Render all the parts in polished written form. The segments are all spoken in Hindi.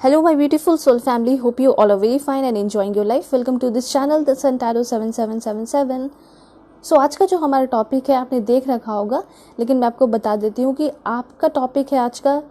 Hello, my beautiful soul family. Hope you all are very fine and enjoying your life. Welcome to this channel, The Sun Tarot 7777. सो आज का जो हमारा टॉपिक है आपने देख रखा होगा, लेकिन मैं आपको बता देती हूँ कि आपका टॉपिक है आज का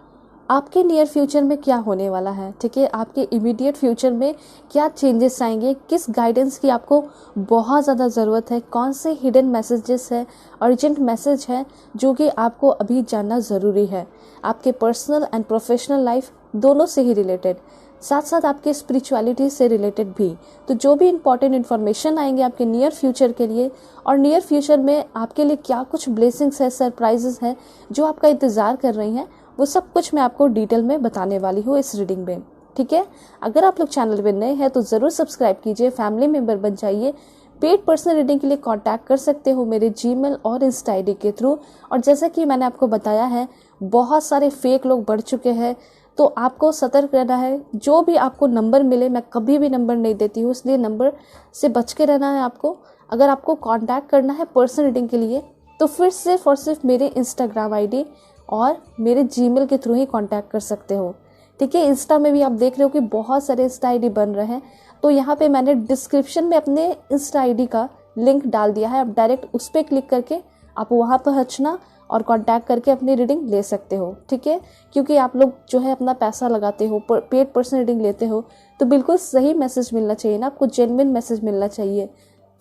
आपके नियर फ्यूचर में क्या होने वाला है। ठीक है, आपके इमीडिएट फ्यूचर में क्या चेंजेस आएंगे, किस गाइडेंस की आपको बहुत ज़्यादा ज़रूरत है, कौन से हिडन मैसेजेस है, अर्जेंट मैसेज है जो कि आपको अभी जानना ज़रूरी है, आपके पर्सनल एंड प्रोफेशनल लाइफ दोनों से ही रिलेटेड, साथ साथ आपके स्पिरिचुअलिटी से रिलेटेड भी। तो जो भी इंपॉर्टेंट इन्फॉर्मेशन आएंगे आपके नियर फ्यूचर के लिए, और नियर फ्यूचर में आपके लिए क्या कुछ ब्लेसिंग्स है, सरप्राइजेस है जो आपका इंतज़ार कर रही हैं, वो सब कुछ मैं आपको डिटेल में बताने वाली हूँ इस रीडिंग में। ठीक है, अगर आप लोग चैनल पर नए हैं तो ज़रूर सब्सक्राइब कीजिए, फैमिली मेम्बर बन जाइए। पेड पर्सनल रीडिंग के लिए कांटेक्ट कर सकते हो मेरे जीमेल और इंस्टा आईडी के थ्रू। और जैसा कि मैंने आपको बताया है, बहुत सारे फेक लोग बढ़ चुके हैं, तो आपको सतर्क रहना है। जो भी आपको नंबर मिले, मैं कभी भी नंबर नहीं देती हूँ, इसलिए नंबर से बच के रहना है आपको। अगर आपको कांटेक्ट करना है पर्सनल रीडिंग के लिए तो फिर सिर्फ और सिर्फ मेरे इंस्टाग्राम आईडी और मेरे जीमेल के थ्रू ही कांटेक्ट कर सकते हो। ठीक है, इंस्टा में भी आप देख रहे हो कि बहुत सारे इंस्टा आईडी बन रहे हैं, तो यहाँ पे मैंने डिस्क्रिप्शन में अपने इंस्टा आईडी का लिंक डाल दिया है। आप डायरेक्ट उस पर क्लिक करके आप वहाँ पर हंसना और कांटेक्ट करके अपनी रीडिंग ले सकते हो। ठीक है, क्योंकि आप लोग जो है अपना पैसा लगाते हो, पेड पर्सनल रीडिंग लेते हो, तो बिल्कुल सही मैसेज मिलना चाहिए ना, आपको जेन्युइन मैसेज मिलना चाहिए।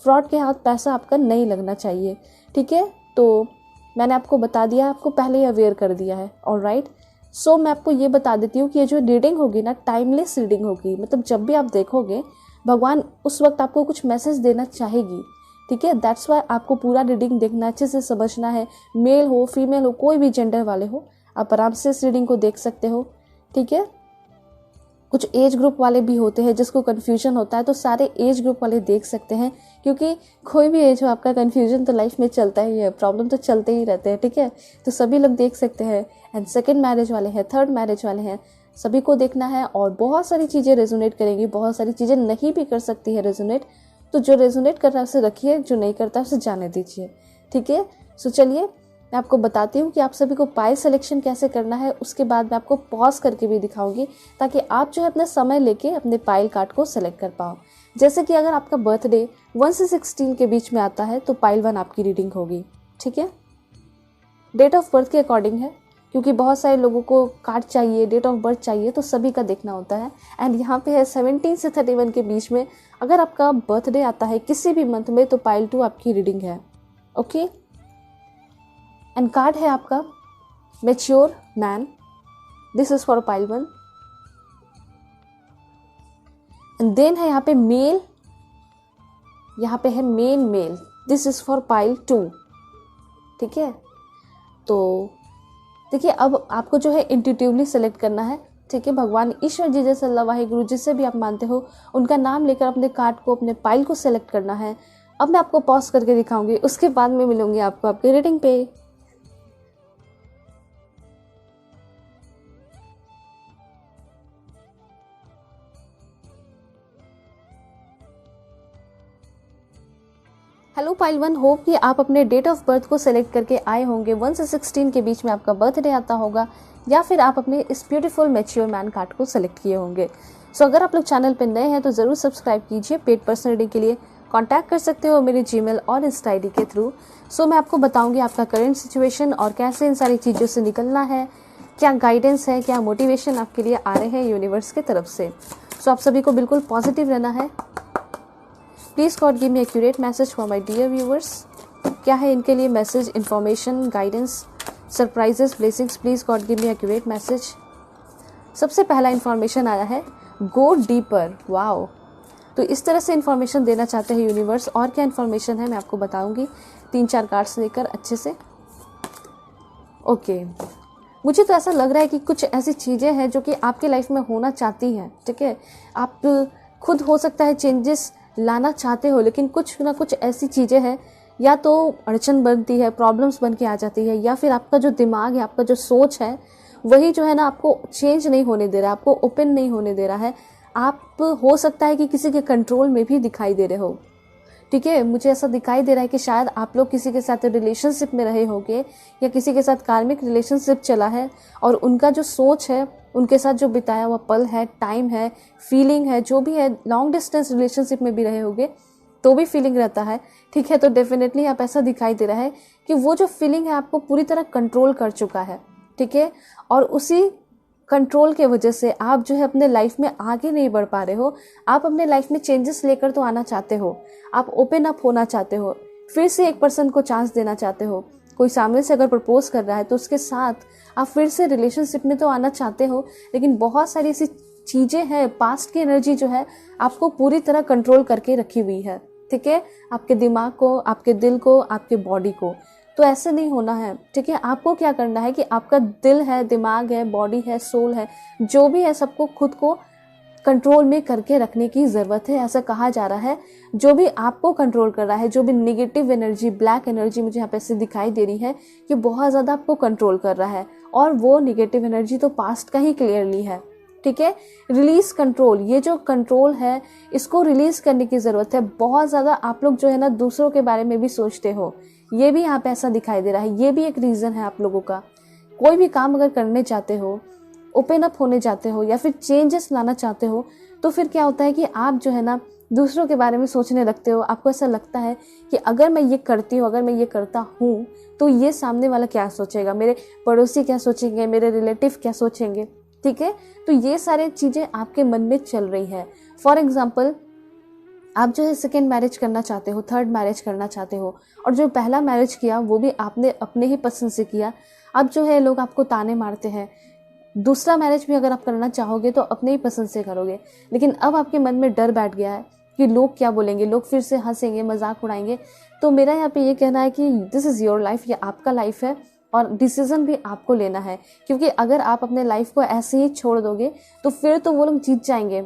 फ्रॉड के हाथ पैसा आपका नहीं लगना चाहिए। ठीक है, तो मैंने आपको बता दिया, आपको पहले ही अवेयर कर दिया है। ऑलराइट, सो मैं आपको ये बता देती हूँ कि ये जो रीडिंग होगी ना, टाइमलेस रीडिंग होगी। मतलब जब भी आप देखोगे, भगवान उस वक्त आपको कुछ मैसेज देना चाहेगी। ठीक है, दैट्स वाई आपको पूरा रीडिंग देखना, अच्छे से समझना है। मेल हो, फीमेल हो, कोई भी जेंडर वाले हो, आप आराम से इस रीडिंग को देख सकते हो। ठीक है, कुछ एज ग्रुप वाले भी होते हैं जिसको कन्फ्यूजन होता है, तो सारे एज ग्रुप वाले देख सकते हैं, क्योंकि कोई भी एज हो, आपका कन्फ्यूजन तो लाइफ में चलता ही है, प्रॉब्लम तो चलते ही रहते हैं। ठीक है, तो सभी लोग देख सकते हैं। एंड सेकेंड मैरिज वाले हैं, थर्ड मैरिज वाले हैं, सभी को देखना है। और बहुत सारी चीज़ें रेजोनेट करेंगी, बहुत सारी चीज़ें नहीं भी कर सकती है रेजोनेट। तो जो रेजोनेट कर रहा है उसे रखिए, जो नहीं करता है उसे जाने दीजिए। ठीक है, सो चलिए मैं आपको बताती हूँ कि आप सभी को पाइल सिलेक्शन कैसे करना है। उसके बाद मैं आपको पॉज करके भी दिखाऊंगी, ताकि आप जो है अपना समय लेके अपने पाइल कार्ड को सेलेक्ट कर पाओ। जैसे कि अगर आपका बर्थडे 1 से 16 के बीच में आता है तो पाइल 1 आपकी रीडिंग होगी। ठीक है, डेट ऑफ बर्थ के अकॉर्डिंग है, क्योंकि बहुत सारे लोगों को कार्ड चाहिए, डेट ऑफ बर्थ चाहिए, तो सभी का देखना होता है। एंड यहाँ पे है 17 से 31 के बीच में अगर आपका बर्थडे आता है किसी भी मंथ में, तो पाइल 2 आपकी रीडिंग है। ओके, एंड कार्ड है आपका mature man, this is for pile 1। And then है यहाँ पे मेल, यहाँ पे है main male, this is for pile 2। ठीक है, तो देखिए अब आपको जो है इंट्यूटिवली सेलेक्ट करना है। ठीक है, भगवान ईश्वर जी जैसे अल्लाह वाहिगुरु जिससे भी आप मानते हो, उनका नाम लेकर अपने कार्ड को, अपने पाइल को सेलेक्ट करना है। अब मैं आपको पॉज करके दिखाऊंगी, उसके बाद में मिलूंगी आपको आपकी रीडिंग पे। हेलो पाइल 1, होप कि आप अपने डेट ऑफ बर्थ को सेलेक्ट करके आए होंगे। 1 से 16 के बीच में आपका बर्थडे आता होगा, या फिर आप अपने इस ब्यूटीफुल मैच्योर मैन कार्ड को सेलेक्ट किए होंगे। सो अगर आप लोग चैनल पर नए हैं तो ज़रूर सब्सक्राइब कीजिए। पेड पर्सनल रीडिंग के लिए कांटेक्ट कर सकते हो मेरे जीमेल और इंस्टा आईडी के थ्रू। सो मैं आपको बताऊंगी आपका करंट सिचुएशन और कैसे इन सारी चीज़ों से निकलना है, क्या गाइडेंस है, क्या मोटिवेशन आपके लिए आ रहे हैं यूनिवर्स की तरफ से। सो आप सभी को बिल्कुल पॉजिटिव रहना है। Please God give me accurate message for my dear viewers. क्या है इनके लिए message, information, guidance, surprises, blessings. Please God give me accurate message. सबसे पहला इन्फॉर्मेशन आया है गो डीपर। वाओ, तो इस तरह से इन्फॉर्मेशन देना चाहते हैं यूनिवर्स। और क्या इन्फॉर्मेशन है मैं आपको बताऊंगी 3-4 कार्ड्स लेकर अच्छे से। ओके, मुझे तो ऐसा लग रहा है कि कुछ ऐसी चीज़ें हैं जो कि आपके लाइफ में होना चाहती हैं। ठीक है, आप खुद हो सकता है चेंजेस लाना चाहते हो, लेकिन कुछ ना कुछ ऐसी चीज़ें हैं, या तो अड़चन बनती है, प्रॉब्लम्स बन के आ जाती है, या फिर आपका जो दिमाग है, आपका जो सोच है, वही जो है ना आपको चेंज नहीं होने दे रहा, आपको ओपन नहीं होने दे रहा है। आप हो सकता है कि किसी के कंट्रोल में भी दिखाई दे रहे हो, ठीक है, मुझे ऐसा दिखाई दे रहा है कि शायद आप लोग किसी के साथ रिलेशनशिप में रहे होंगे या किसी के साथ कार्मिक रिलेशनशिप चला है और उनका जो सोच है, उनके साथ जो बिताया हुआ पल है, टाइम है, फीलिंग है, जो भी है, लॉन्ग डिस्टेंस रिलेशनशिप में भी रहे होंगे तो भी फीलिंग रहता है। ठीक है, तो डेफिनेटली आप ऐसा दिखाई दे रहा है कि वो जो फीलिंग है आपको पूरी तरह कंट्रोल कर चुका है। ठीक है, और उसी कंट्रोल के वजह से आप जो है अपने लाइफ में आगे नहीं बढ़ पा रहे हो। आप अपने लाइफ में चेंजेस लेकर तो आना चाहते हो, आप ओपन अप होना चाहते हो, फिर से एक पर्सन को चांस देना चाहते हो। कोई सामने से अगर प्रपोज कर रहा है तो उसके साथ आप फिर से रिलेशनशिप में तो आना चाहते हो, लेकिन बहुत सारी ऐसी चीज़ें हैं, पास्ट की एनर्जी जो है आपको पूरी तरह कंट्रोल करके रखी हुई है। ठीक है, आपके दिमाग को, आपके दिल को, आपके बॉडी को। तो ऐसे नहीं होना है। ठीक है, आपको क्या करना है कि आपका दिल है, दिमाग है, बॉडी है, सोल है, जो भी है, सबको खुद को कंट्रोल में करके रखने की ज़रूरत है। ऐसा कहा जा रहा है जो भी आपको कंट्रोल कर रहा है, जो भी नेगेटिव एनर्जी, ब्लैक एनर्जी मुझे यहाँ पे से दिखाई दे रही है कि बहुत ज़्यादा आपको कंट्रोल कर रहा है, और वो नेगेटिव एनर्जी तो पास्ट का ही क्लियरली है। ठीक है, रिलीज कंट्रोल, ये जो कंट्रोल है इसको रिलीज करने की ज़रूरत है। बहुत ज़्यादा आप लोग जो है ना दूसरों के बारे में भी सोचते हो, ये भी यहाँ पे ऐसा दिखाई दे रहा है। ये भी एक रीज़न है आप लोगों का। कोई भी काम अगर करने चाहते हो, ओपन अप होने चाहते हो या फिर चेंजेस लाना चाहते हो, तो फिर क्या होता है कि आप जो है ना दूसरों के बारे में सोचने लगते हो। आपको ऐसा लगता है कि अगर मैं ये करती हूँ, अगर मैं ये करता हूँ तो ये सामने वाला क्या सोचेगा, मेरे पड़ोसी क्या सोचेंगे, मेरे रिलेटिव क्या सोचेंगे। ठीक है, तो ये सारी चीज़ें आपके मन में चल रही है। फॉर एग्जाम्पल, आप जो है सेकेंड मैरिज करना चाहते हो, थर्ड मैरिज करना चाहते हो, और जो पहला मैरिज किया वो भी आपने अपने ही पसंद से किया। अब जो है लोग आपको ताने मारते हैं। दूसरा मैरिज भी अगर आप करना चाहोगे तो अपने ही पसंद से करोगे, लेकिन अब आपके मन में डर बैठ गया है कि लोग क्या बोलेंगे, लोग फिर से हंसेंगे, मजाक उड़ाएंगे। तो मेरा यहाँ पे ये कहना है कि दिस इज़ योर लाइफ, ये आपका लाइफ है और डिसीजन भी आपको लेना है। क्योंकि अगर आप अपने लाइफ को ऐसे ही छोड़ दोगे तो फिर तो वो लोग जीत जाएंगे।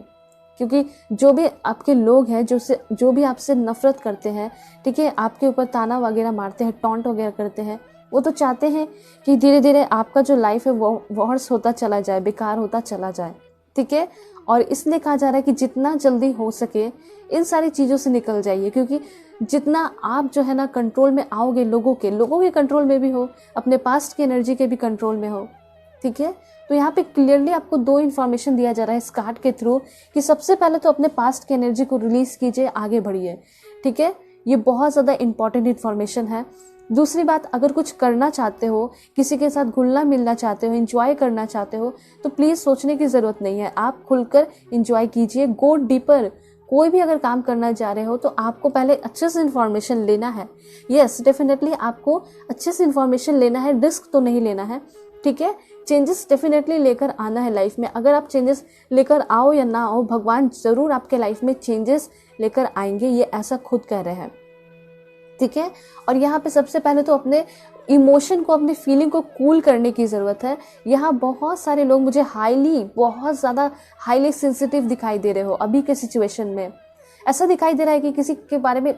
क्योंकि जो भी आपके लोग हैं, जो भी आपसे नफरत करते हैं, ठीक है, आपके ऊपर ताना वगैरह मारते हैं, टॉन्ट वगैरह करते हैं, वो तो चाहते हैं कि धीरे धीरे आपका जो लाइफ है वो वर्स होता चला जाए, बेकार होता चला जाए। ठीक है, और इसलिए कहा जा रहा है कि जितना जल्दी हो सके इन सारी चीज़ों से निकल जाइए। क्योंकि जितना आप जो है ना कंट्रोल में आओगे, लोगों के कंट्रोल में भी हो, अपने पास्ट की एनर्जी के भी कंट्रोल में हो। ठीक है, तो यहाँ पे क्लियरली आपको दो इन्फॉर्मेशन दिया जा रहा है इस कार्ड के थ्रू कि सबसे पहले तो अपने पास्ट की एनर्जी को रिलीज कीजिए, आगे बढ़िए। ठीक है, ये बहुत ज़्यादा इंपॉर्टेंट इन्फॉर्मेशन है। दूसरी बात, अगर कुछ करना चाहते हो, किसी के साथ घुलना मिलना चाहते हो, एंजॉय करना चाहते हो, तो प्लीज़ सोचने की ज़रूरत नहीं है, आप खुलकर एंजॉय कीजिए, गो डीपर। कोई भी अगर काम करना चाह रहे हो तो आपको पहले अच्छे से इन्फॉर्मेशन लेना है। यस, डेफिनेटली आपको अच्छे से इन्फॉर्मेशन लेना है, रिस्क तो नहीं लेना है। ठीक है, चेंजेस डेफिनेटली लेकर आना है लाइफ में। अगर आप चेंजेस लेकर आओ या ना आओ, भगवान जरूर आपके लाइफ में चेंजेस लेकर आएंगे, ये ऐसा खुद कह रहे हैं। ठीक है, और यहाँ पे सबसे पहले तो अपने इमोशन को, अपनी फीलिंग को कूल करने की ज़रूरत है। यहाँ बहुत सारे लोग मुझे बहुत ज़्यादा हाईली सेंसिटिव दिखाई दे रहे हो अभी के सिचुएशन में। ऐसा दिखाई दे रहा है कि किसी के बारे में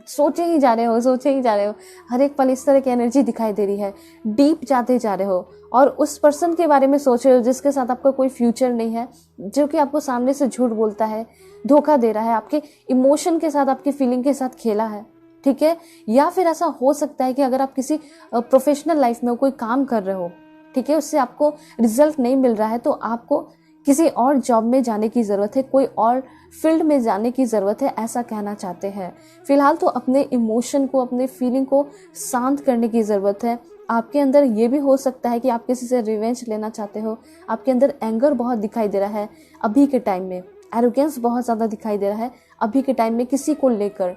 सोचे ही जा रहे हो। हर एक पल इस तरह की एनर्जी दिखाई दे रही है, डीप जाते जा रहे हो और उस पर्सन के बारे में सोच रहे हो जिसके साथ आपका कोई फ्यूचर नहीं है, जो कि आपको सामने से झूठ बोलता है, धोखा दे रहा है, आपके इमोशन के साथ, आपकी फीलिंग के साथ खेला है। ठीक है, या फिर ऐसा हो सकता है कि अगर आप किसी प्रोफेशनल लाइफ में कोई काम कर रहे हो, ठीक है, उससे आपको रिजल्ट नहीं मिल रहा है, तो आपको किसी और जॉब में जाने की ज़रूरत है, कोई और फील्ड में जाने की ज़रूरत है, ऐसा कहना चाहते हैं। फिलहाल तो अपने इमोशन को, अपने फीलिंग को शांत करने की ज़रूरत है। आपके अंदर ये भी हो सकता है कि आप किसी से रिवेंज लेना चाहते हो। आपके अंदर एंगर बहुत दिखाई दे रहा है अभी के टाइम में, एरोगेंस बहुत ज़्यादा दिखाई दे रहा है अभी के टाइम में किसी को लेकर।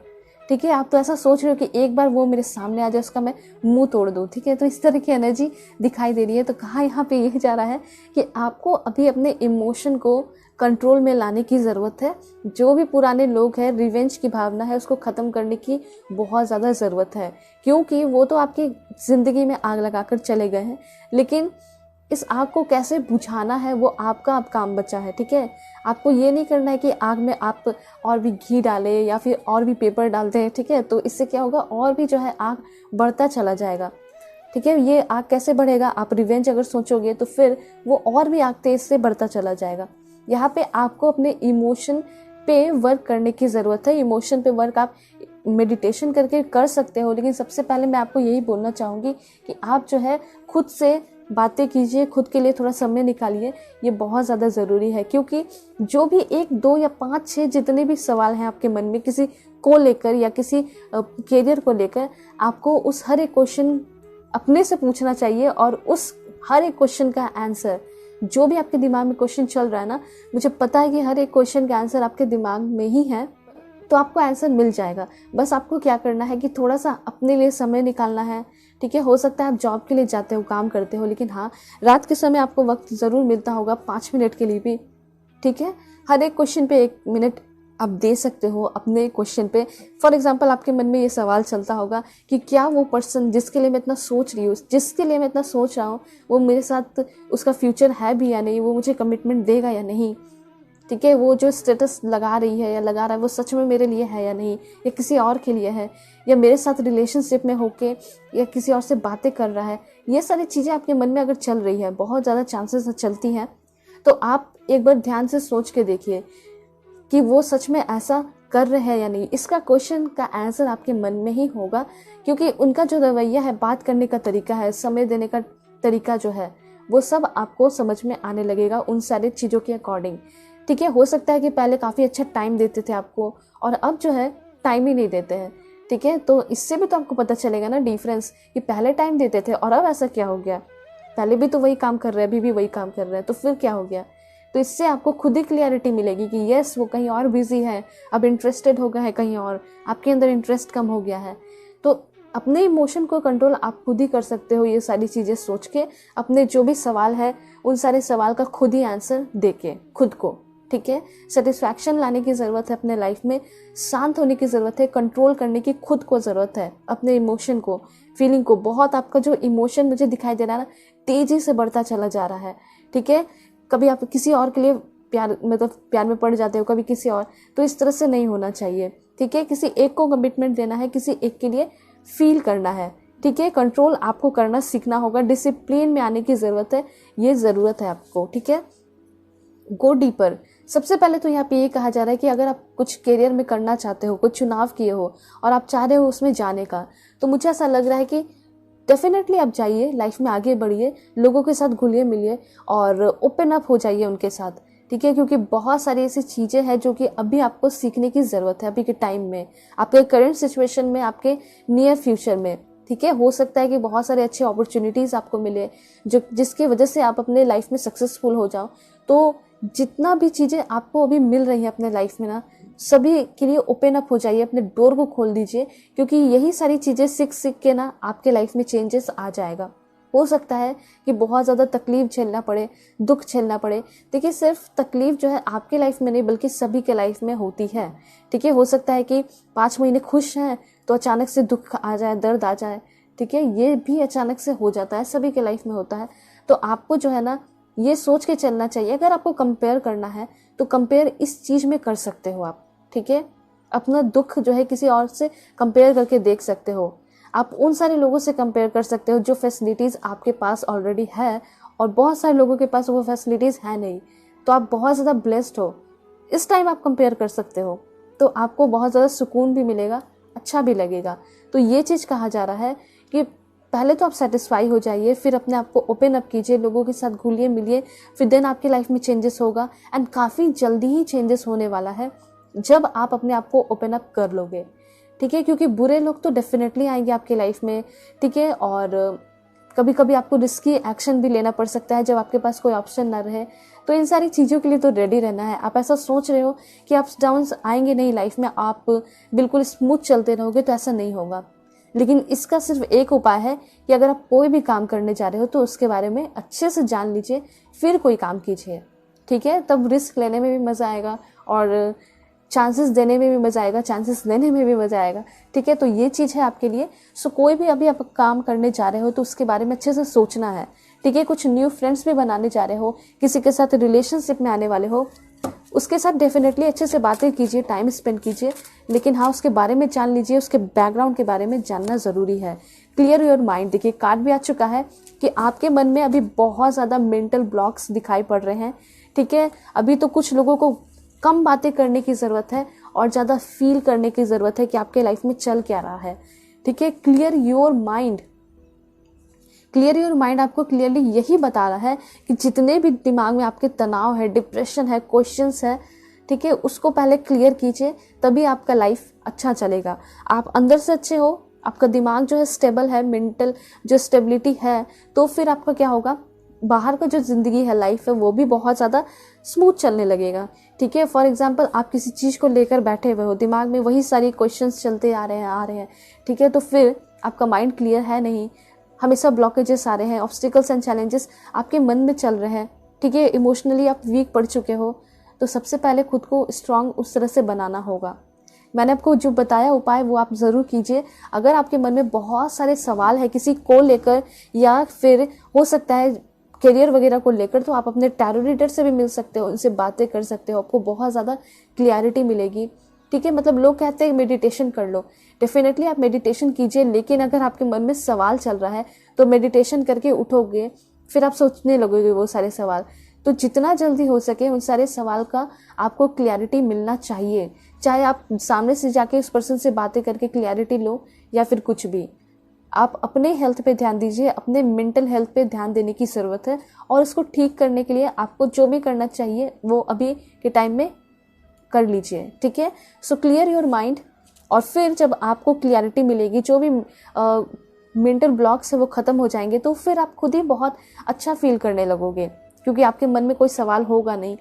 ठीक है, आप तो ऐसा सोच रहे हो कि एक बार वो मेरे सामने आ जाए, उसका मैं मुंह तोड़ दूं। ठीक है, तो इस तरह की एनर्जी दिखाई दे रही है। तो कहा यहाँ पे ये जा रहा है कि आपको अभी अपने इमोशन को कंट्रोल में लाने की ज़रूरत है। जो भी पुराने लोग हैं, रिवेंज की भावना है, उसको ख़त्म करने की बहुत ज़्यादा ज़रूरत है, क्योंकि वो तो आपकी ज़िंदगी में आग लगाकर चले गए हैं, लेकिन इस आग को कैसे बुझाना है वो आपका अब काम बचा है। ठीक है, आपको ये नहीं करना है कि आग में आप और भी घी डालें या फिर और भी पेपर डालते हैं। ठीक है, तो इससे क्या होगा, और भी जो है आग बढ़ता चला जाएगा। ठीक है, ये आग कैसे बढ़ेगा, आप रिवेंज अगर सोचोगे तो फिर वो और भी आग तेज से बढ़ता चला जाएगा। यहाँ पे आपको अपने इमोशन पे वर्क करने की ज़रूरत है। इमोशन पे वर्क आप मेडिटेशन करके कर सकते हो, लेकिन सबसे पहले मैं आपको यही बोलना चाहूँगी कि आप जो है खुद से बातें कीजिए, खुद के लिए थोड़ा समय निकालिए। ये बहुत ज़्यादा ज़रूरी है, क्योंकि जो भी 1, 2 या 5, 6 जितने भी सवाल हैं आपके मन में किसी को लेकर या किसी कैरियर को लेकर, आपको उस हर एक क्वेश्चन अपने से पूछना चाहिए, और उस हर एक क्वेश्चन का आंसर, जो भी आपके दिमाग में क्वेश्चन चल रहा है ना, मुझे पता है कि हर एक क्वेश्चन का आंसर आपके दिमाग में ही है, तो आपको आंसर मिल जाएगा। बस आपको क्या करना है कि थोड़ा सा अपने लिए समय निकालना है। ठीक है, हो सकता है आप जॉब के लिए जाते हो, काम करते हो, लेकिन हाँ, रात के समय आपको वक्त ज़रूर मिलता होगा 5 मिनट के लिए भी। ठीक है, हर एक क्वेश्चन पे 1 मिनट आप दे सकते हो अपने क्वेश्चन पे। फॉर एग्जांपल, आपके मन में ये सवाल चलता होगा कि क्या वो पर्सन जिसके लिए मैं इतना सोच रही हूँ, जिसके लिए मैं इतना सोच रहा हूँ, वो मेरे साथ उसका फ्यूचर है भी या नहीं, वो मुझे कमिटमेंट देगा या नहीं। ठीक है, वो जो स्टेटस लगा रही है या लगा रहा है, वो सच में मेरे लिए है या नहीं, या किसी और के लिए है, या मेरे साथ रिलेशनशिप में होके या किसी और से बातें कर रहा है। ये सारी चीज़ें आपके मन में अगर चल रही है, बहुत ज़्यादा चांसेस चलती हैं, तो आप एक बार ध्यान से सोच के देखिए कि वो सच में ऐसा कर रहे हैं या नहीं। इसका क्वेश्चन का आंसर आपके मन में ही होगा, क्योंकि उनका जो रवैया है, बात करने का तरीका है, समय देने का तरीका जो है, वो सब आपको समझ में आने लगेगा उन सारी चीज़ों के अकॉर्डिंग। ठीक है, हो सकता है कि पहले काफ़ी अच्छा टाइम देते थे आपको, और अब जो है टाइम ही नहीं देते हैं। ठीक है, तो इससे भी तो आपको पता चलेगा ना डिफरेंस, कि पहले टाइम देते थे और अब ऐसा क्या हो गया। पहले भी तो वही काम कर रहे हैं, अभी भी वही काम कर रहे हैं, तो फिर क्या हो गया। तो इससे आपको खुद ही क्लियरिटी मिलेगी कि यस, वो कहीं और बिजी है, अब इंटरेस्टेड हो गए हैं कहीं और, आपके अंदर इंटरेस्ट कम हो गया है। तो अपने इमोशन को कंट्रोल आप खुद ही कर सकते हो, ये सारी चीज़ें सोच के, अपने जो भी सवाल है उन सारे सवाल का खुद ही आंसर दे के खुद को। ठीक है, सेटिस्फैक्शन लाने की ज़रूरत है अपने लाइफ में, शांत होने की ज़रूरत है, कंट्रोल करने की खुद को ज़रूरत है, अपने इमोशन को, फीलिंग को। बहुत आपका जो इमोशन मुझे दिखाई दे रहा है ना, तेज़ी से बढ़ता चला जा रहा है। ठीक है, कभी आप किसी और के लिए प्यार में पड़ जाते हो, कभी किसी और, तो इस तरह से नहीं होना चाहिए। ठीक है, किसी एक को कमिटमेंट देना है, किसी एक के लिए फील करना है। ठीक है, कंट्रोल आपको करना सीखना होगा, डिसिप्लिन में आने की ज़रूरत है, ये ज़रूरत है आपको। ठीक है, गो डीपर। सबसे पहले तो यहाँ पे ये कहा जा रहा है कि अगर आप कुछ करियर में करना चाहते हो, कुछ चुनाव किए हो और आप चाह रहे हो उसमें जाने का, तो मुझे ऐसा लग रहा है कि डेफिनेटली आप जाइए, लाइफ में आगे बढ़िए, लोगों के साथ घुलिए मिलिए और ओपन अप हो जाइए उनके साथ। ठीक है, क्योंकि बहुत सारी ऐसी चीज़ें हैं जो कि अभी आपको सीखने की ज़रूरत है, अभी के टाइम में, आपके करंट सिचुएशन में, आपके नियर फ्यूचर में। ठीक है, हो सकता है कि बहुत सारे अच्छे अपॉर्चुनिटीज़ आपको मिले, जो जिसकी वजह से आप अपने लाइफ में सक्सेसफुल हो जाओ। तो जितना भी चीज़ें आपको अभी मिल रही है अपने लाइफ में ना, सभी के लिए ओपन अप हो जाइए, अपने डोर को खोल दीजिए, क्योंकि यही सारी चीज़ें सीख सीख के ना आपके लाइफ में चेंजेस आ जाएगा। हो सकता है कि बहुत ज़्यादा तकलीफ झेलना पड़े, दुख झेलना पड़े। देखिए, सिर्फ तकलीफ जो है आपके लाइफ में नहीं, बल्कि सभी के लाइफ में होती है। ठीक है, हो सकता है कि 5 महीने खुश हैं तो अचानक से दुख आ जाए, दर्द आ जाए। ठीक है, ये भी अचानक से हो जाता है, सभी के लाइफ में होता है। तो आपको जो है ना, ये सोच के चलना चाहिए, अगर आपको कंपेयर करना है तो कंपेयर इस चीज़ में कर सकते हो आप। ठीक है, अपना दुख जो है किसी और से कंपेयर करके देख सकते हो। आप उन सारे लोगों से कंपेयर कर सकते हो जो फैसिलिटीज़ आपके पास ऑलरेडी है, और बहुत सारे लोगों के पास वो फैसिलिटीज़ है नहीं, तो आप बहुत ज़्यादा ब्लेस्ड हो। इस टाइम आप कंपेयर कर सकते हो, तो आपको बहुत ज़्यादा सुकून भी मिलेगा, अच्छा भी लगेगा। तो ये चीज़ कहा जा रहा है कि पहले तो आप सेटिस्फाई हो जाइए, फिर अपने आप को ओपन अप कीजिए, लोगों के साथ घुलिए मिलिए, फिर देन आपकी लाइफ में चेंजेस होगा। एंड काफ़ी जल्दी ही चेंजेस होने वाला है जब आप अपने आप को ओपन अप कर लोगे। ठीक है, क्योंकि बुरे लोग तो डेफिनेटली आएंगे आपकी लाइफ में। ठीक है, और कभी कभी आपको रिस्की एक्शन भी लेना पड़ सकता है जब आपके पास कोई ऑप्शन ना रहे। तो इन सारी चीज़ों के लिए तो रेडी रहना है। आप ऐसा सोच रहे हो कि अप्स डाउन्स आएंगे नहीं लाइफ में, आप बिल्कुल स्मूथ चलते रहोगे, तो ऐसा नहीं होगा। लेकिन इसका सिर्फ एक उपाय है कि अगर आप कोई भी काम करने जा रहे हो तो उसके बारे में अच्छे से जान लीजिए, फिर कोई काम कीजिए। ठीक है, तब रिस्क लेने में भी मज़ा आएगा और चांसेस देने में भी मज़ा आएगा, चांसेस लेने में भी मज़ा आएगा। ठीक है, तो ये चीज़ है आपके लिए। सो कोई भी अभी आप काम करने जा रहे हो तो उसके बारे में अच्छे से सोचना है। ठीक है, कुछ न्यू फ्रेंड्स भी बनाने जा रहे हो, किसी के साथ रिलेशनशिप में आने वाले हो, उसके साथ डेफिनेटली अच्छे से बातें कीजिए, टाइम स्पेंड कीजिए, लेकिन हाँ, उसके बारे में जान लीजिए, उसके बैकग्राउंड के बारे में जानना ज़रूरी है। Clear your mind. देखिए, कार्ड भी आ चुका है कि आपके मन में अभी बहुत ज़्यादा मेंटल ब्लॉक्स दिखाई पड़ रहे हैं। ठीक है, अभी तो कुछ लोगों को कम बातें करने की ज़रूरत है और ज़्यादा फील करने की ज़रूरत है कि आपके लाइफ में चल क्या रहा है। ठीक है, clear your mind. Clear your mind आपको क्लियरली यही बता रहा है कि जितने भी दिमाग में आपके तनाव है, डिप्रेशन है, क्वेश्चंस है, ठीक है, उसको पहले क्लियर कीजिए, तभी आपका लाइफ अच्छा चलेगा। आप अंदर से अच्छे हो, आपका दिमाग जो है स्टेबल है, मेंटल जो स्टेबिलिटी है, तो फिर आपका क्या होगा, बाहर का जो ज़िंदगी है, लाइफ है, वो भी बहुत ज़्यादा स्मूथ चलने लगेगा। ठीक है, फॉर एग्जांपल आप किसी चीज़ को लेकर बैठे हुए हो, दिमाग में वही सारी क्वेश्चंस चलते आ रहे हैं, ठीक है, तो फिर आपका माइंड क्लियर है नहीं, हमेशा ब्लॉकेजेस आ रहे हैं, ऑब्स्टिकल्स एंड चैलेंजेस आपके मन में चल रहे हैं। ठीक है, इमोशनली आप वीक पड़ चुके हो, तो सबसे पहले खुद को स्ट्रांग उस तरह से बनाना होगा। मैंने आपको जो बताया उपाय वो आप ज़रूर कीजिए। अगर आपके मन में बहुत सारे सवाल है किसी को लेकर, या फिर हो सकता है करियर वगैरह को लेकर, तो आप अपने टैरो रीडर से भी मिल सकते हो, उनसे बातें कर सकते हो, आपको बहुत ज़्यादा क्लियरिटी मिलेगी। ठीक है, मतलब लोग कहते हैं मेडिटेशन कर लो, डेफिनेटली आप मेडिटेशन कीजिए, लेकिन अगर आपके मन में सवाल चल रहा है तो मेडिटेशन करके उठोगे, फिर आप सोचने लगोगे वो सारे सवाल। तो जितना जल्दी हो सके उन सारे सवाल का आपको क्लैरिटी मिलना चाहिए, चाहे आप सामने से जाके उस पर्सन से बातें करके क्लैरिटी लो या फिर कुछ भी। आप अपने हेल्थ पे ध्यान दीजिए, अपने मेंटल हेल्थ पे ध्यान देने की ज़रूरत है, और उसको ठीक करने के लिए आपको जो भी करना चाहिए वो अभी के टाइम में कर लीजिए। ठीक है, सो क्लियर योर माइंड, और फिर जब आपको क्लियरिटी मिलेगी, जो भी मेंटल ब्लॉक्स है वो ख़त्म हो जाएंगे, तो फिर आप खुद ही बहुत अच्छा फील करने लगोगे, क्योंकि आपके मन में कोई सवाल होगा नहीं।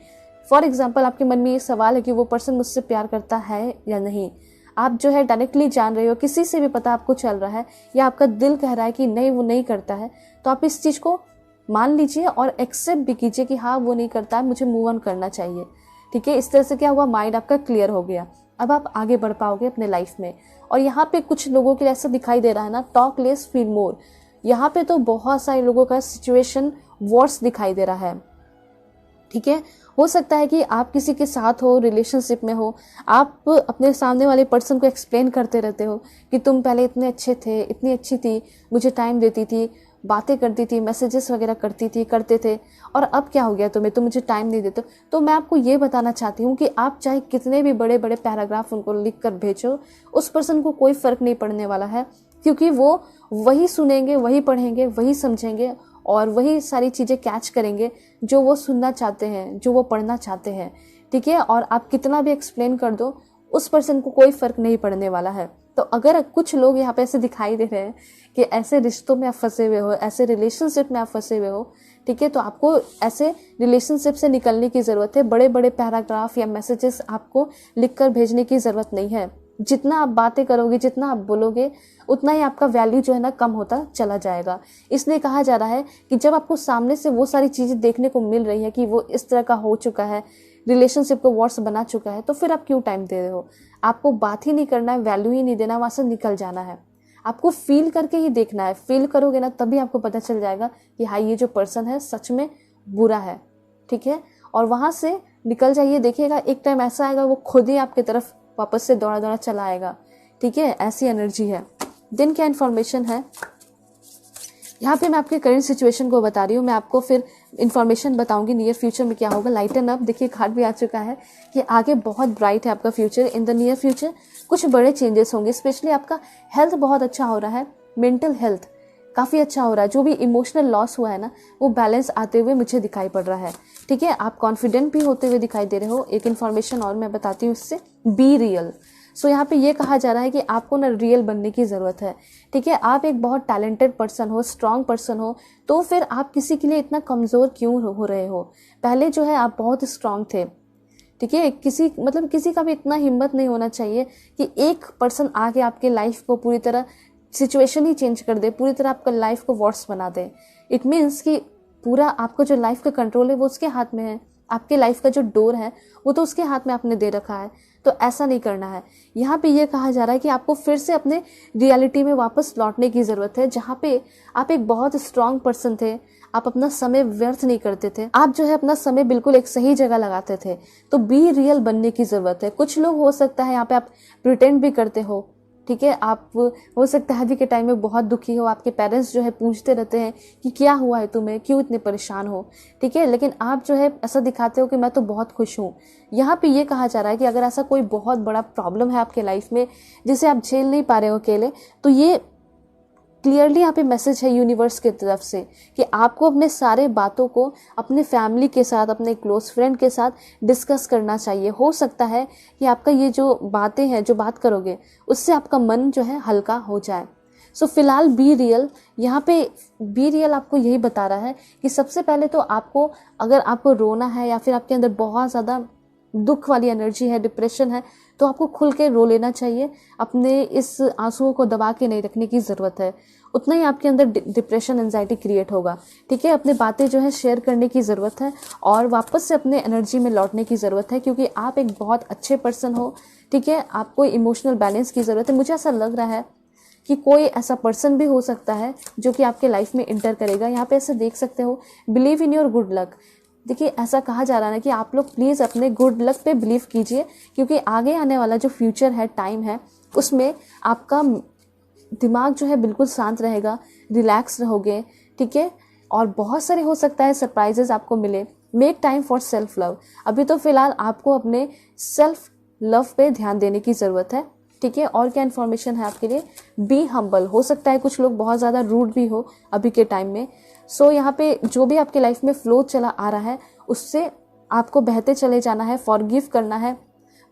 फॉर एग्जाम्पल आपके मन में ये सवाल है कि वो पर्सन मुझसे प्यार करता है या नहीं, आप जो है डायरेक्टली जान रहे हो, किसी से भी पता आपको चल रहा है, या आपका दिल कह रहा है कि नहीं वो नहीं करता है, तो आप इस चीज़ को मान लीजिए और एक्सेप्ट भी कीजिए कि हाँ वो नहीं करता है, मुझे मूव ऑन करना चाहिए। ठीक है, इस तरह से क्या हुआ, माइंड आपका क्लियर हो गया, अब आप आगे बढ़ पाओगे अपने लाइफ में। और यहाँ पे कुछ लोगों के लिए ऐसा दिखाई दे रहा है ना, टॉक लेस फील मोर, यहाँ पे तो बहुत सारे लोगों का सिचुएशन वर्स दिखाई दे रहा है। ठीक है, हो सकता है कि आप किसी के साथ हो, रिलेशनशिप में हो, आप अपने सामने वाले पर्सन को एक्सप्लेन करते रहते हो कि तुम पहले इतने अच्छे थे, इतनी अच्छी थी, मुझे टाइम देती थी, बातें करती थी, मैसेजेस वगैरह करते थे, और अब क्या हो गया तुम्हें, तुम मुझे टाइम नहीं देते। तो मैं आपको ये बताना चाहती हूँ कि आप चाहे कितने भी बड़े बड़े पैराग्राफ उनको लिख कर भेजो, उस पर्सन को कोई फ़र्क नहीं पड़ने वाला है, क्योंकि वो वही सुनेंगे, वही पढ़ेंगे, वही समझेंगे, और वही सारी चीज़ें कैच करेंगे जो वो सुनना चाहते हैं, जो वो पढ़ना चाहते हैं। ठीक है, और आप कितना भी एक्सप्लेन कर दो, उस पर्सन को कोई फ़र्क नहीं पड़ने वाला है। तो अगर कुछ लोग यहाँ पे ऐसे दिखाई दे रहे हैं कि ऐसे रिश्तों में आप फंसे हुए हो, ऐसे रिलेशनशिप में आप फंसे हुए हो, ठीक है, तो आपको ऐसे रिलेशनशिप से निकलने की ज़रूरत है। बड़े बड़े पैराग्राफ या मैसेजेस आपको लिखकर भेजने की ज़रूरत नहीं है। जितना आप बातें करोगे, जितना आप बोलोगे, उतना ही आपका वैल्यू जो है ना कम होता चला जाएगा। इसलिए कहा जा रहा है कि जब आपको सामने से वो सारी चीज़ें देखने को मिल रही है कि वो इस तरह का हो चुका है, रिलेशनशिप को वर्स बना चुका है, तो फिर आप क्यों टाइम दे रहे हो। आपको बात ही नहीं करना है, वैल्यू ही नहीं देना, वहाँ से निकल जाना है। आपको फील करके ही देखना है, फील करोगे ना तभी आपको पता चल जाएगा कि हाँ ये जो पर्सन है सच में बुरा है। ठीक है, और वहाँ से निकल जाइए। देखिएगा एक टाइम ऐसा आएगा वो खुद ही आपकी तरफ वापस से दौड़ा दौड़ा चला आएगा। ठीक है, ऐसी एनर्जी है। दिन क्या इन्फॉर्मेशन है यहाँ पे, मैं आपके करंट सिचुएशन को बता रही हूँ, मैं आपको फिर इन्फॉर्मेशन बताऊंगी नियर फ्यूचर में क्या होगा। लाइटन अप, देखिए कार्ड भी आ चुका है कि आगे बहुत ब्राइट है आपका future. In the near future कुछ बड़े चेंजेस होंगे, स्पेशली आपका हेल्थ बहुत अच्छा हो रहा है, मेंटल हेल्थ काफ़ी अच्छा हो रहा है। जो भी इमोशनल लॉस हुआ है ना, वो बैलेंस आते हुए मुझे दिखाई पड़ रहा है। ठीक है, आप कॉन्फिडेंट भी होते हुए दिखाई दे रहे हो। एक इन्फॉर्मेशन और मैं बताती हूँ इससे, बी रियल। सो यहाँ पे ये कहा जा रहा है कि आपको ना रियल बनने की ज़रूरत है। ठीक है, आप एक बहुत टैलेंटेड पर्सन हो, स्ट्रांग पर्सन हो, तो फिर आप किसी के लिए इतना कमज़ोर क्यों हो रहे हो। पहले जो है आप बहुत स्ट्रांग थे। ठीक है, किसी का भी इतना हिम्मत नहीं होना चाहिए कि एक पर्सन आके आपके लाइफ को पूरी तरह सिचुएशन ही चेंज कर दे, पूरी तरह आपका लाइफ को वर्स बना दे। इट मीन्स कि पूरा आपका जो लाइफ का कंट्रोल है वो उसके हाथ में है, आपके लाइफ का जो डोर है वो तो उसके हाथ में आपने दे रखा है। तो ऐसा नहीं करना है। यहाँ पे ये कहा जा रहा है कि आपको फिर से अपने रियलिटी में वापस लौटने की ज़रूरत है, जहाँ पे आप एक बहुत स्ट्रांग पर्सन थे, आप अपना समय व्यर्थ नहीं करते थे, आप जो है अपना समय बिल्कुल एक सही जगह लगाते थे। तो बी रियल बनने की ज़रूरत है। कुछ लोग हो सकता है यहाँ पे आप प्रिटेंड भी करते हो, ठीक है। आप हो सकता है अभी के टाइम में बहुत दुखी हो, आपके पेरेंट्स जो है पूछते रहते हैं कि क्या हुआ है तुम्हें, क्यों इतने परेशान हो, ठीक है, लेकिन आप जो है ऐसा दिखाते हो कि मैं तो बहुत खुश हूँ। यहाँ पे ये कहा जा रहा है कि अगर ऐसा कोई बहुत बड़ा प्रॉब्लम है आपके लाइफ में जिसे आप झेल नहीं पा रहे हो अकेले, तो ये क्लियरली यहाँ पे मैसेज है यूनिवर्स की तरफ से कि आपको अपने सारे बातों को अपने फैमिली के साथ, अपने क्लोज फ्रेंड के साथ डिस्कस करना चाहिए। हो सकता है कि आपका ये जो बातें हैं, जो बात करोगे, उससे आपका मन जो है हल्का हो जाए। सो फिलहाल बी रियल, यहाँ पे बी रियल आपको यही बता रहा है कि सबसे पहले तो आपको, अगर आपको रोना है या फिर आपके अंदर बहुत ज़्यादा दुख वाली एनर्जी है, डिप्रेशन है, तो आपको खुल के रो लेना चाहिए। अपने इस आंसुओं को दबा के नहीं रखने की ज़रूरत है। उतना ही आपके अंदर डिप्रेशन, एंजाइटी क्रिएट होगा, ठीक है। अपने बातें जो है शेयर करने की ज़रूरत है और वापस से अपने एनर्जी में लौटने की ज़रूरत है, क्योंकि आप एक बहुत अच्छे पर्सन हो, ठीक है। आपको इमोशनल बैलेंस की ज़रूरत है। मुझे ऐसा लग रहा है कि कोई ऐसा पर्सन भी हो सकता है जो कि आपके लाइफ में इंटर करेगा। यहाँ पे ऐसे देख सकते हो, believe in your good luck. देखिए, ऐसा कहा जा रहा है कि आप लोग प्लीज़ अपने गुड लक पे बिलीव कीजिए, क्योंकि आगे आने वाला जो फ्यूचर है, टाइम है, उसमें आपका दिमाग जो है बिल्कुल शांत रहेगा, रिलैक्स रहोगे, ठीक है। और बहुत सारे हो सकता है सरप्राइजेस आपको मिले। Make time for self love. अभी तो फिलहाल आपको अपने सेल्फ लव पे ध्यान देने की ज़रूरत है, ठीक है। और क्या इन्फॉर्मेशन है आपके लिए, बी हम्बल। हो सकता है कुछ लोग बहुत ज़्यादा रूड भी हो अभी के टाइम में। सो यहाँ पे जो भी आपके लाइफ में फ्लो चला आ रहा है, उससे आपको बहते चले जाना है, फॉरगिव करना है।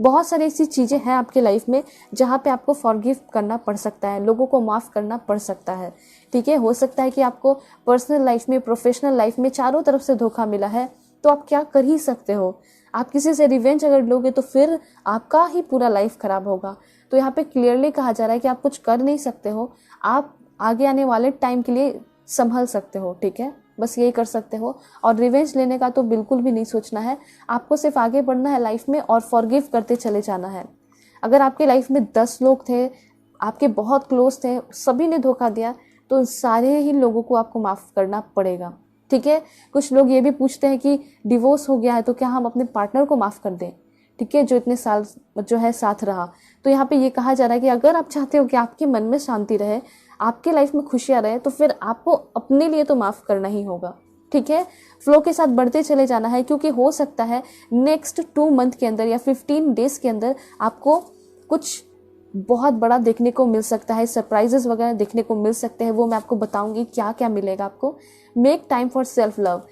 बहुत सारी ऐसी चीज़ें हैं आपके लाइफ में जहाँ पे आपको फॉरगिव करना पड़ सकता है, लोगों को माफ़ करना पड़ सकता है, ठीक है। हो सकता है कि आपको पर्सनल लाइफ में, प्रोफेशनल लाइफ में चारों तरफ से धोखा मिला है, तो आप क्या कर ही सकते हो। आप किसी से रिवेंज अगर लोगे तो फिर आपका ही पूरा लाइफ खराब होगा। तो यहाँ पे क्लियरली कहा जा रहा है कि आप कुछ कर नहीं सकते हो, आप आगे आने वाले टाइम के लिए संभल सकते हो, ठीक है। बस यही कर सकते हो। और रिवेंज लेने का तो बिल्कुल भी नहीं सोचना है। आपको सिर्फ आगे बढ़ना है लाइफ में और फॉरगिव करते चले जाना है। अगर आपके लाइफ में 10 लोग थे, आपके बहुत क्लोज थे, सभी ने धोखा दिया, तो उन सारे ही लोगों को आपको माफ़ करना पड़ेगा, ठीक है। कुछ लोग ये भी पूछते हैं कि डिवोर्स हो गया है तो क्या हम अपने पार्टनर को माफ़ कर दें, ठीक है, जो इतने साल जो है साथ रहा। तो यहाँ पे ये कहा जा रहा है कि अगर आप चाहते हो कि आपके मन में शांति रहे, आपके लाइफ में खुशियाँ रहे, तो फिर आपको अपने लिए तो माफ़ करना ही होगा, ठीक है। फ्लो के साथ बढ़ते चले जाना है, क्योंकि हो सकता है नेक्स्ट 2 मंथ के अंदर या 15 डेज के अंदर आपको कुछ बहुत बड़ा देखने को मिल सकता है, सरप्राइजेस वगैरह देखने को मिल सकते हैं। वो मैं आपको बताऊंगी क्या क्या मिलेगा आपको। Make time for self love.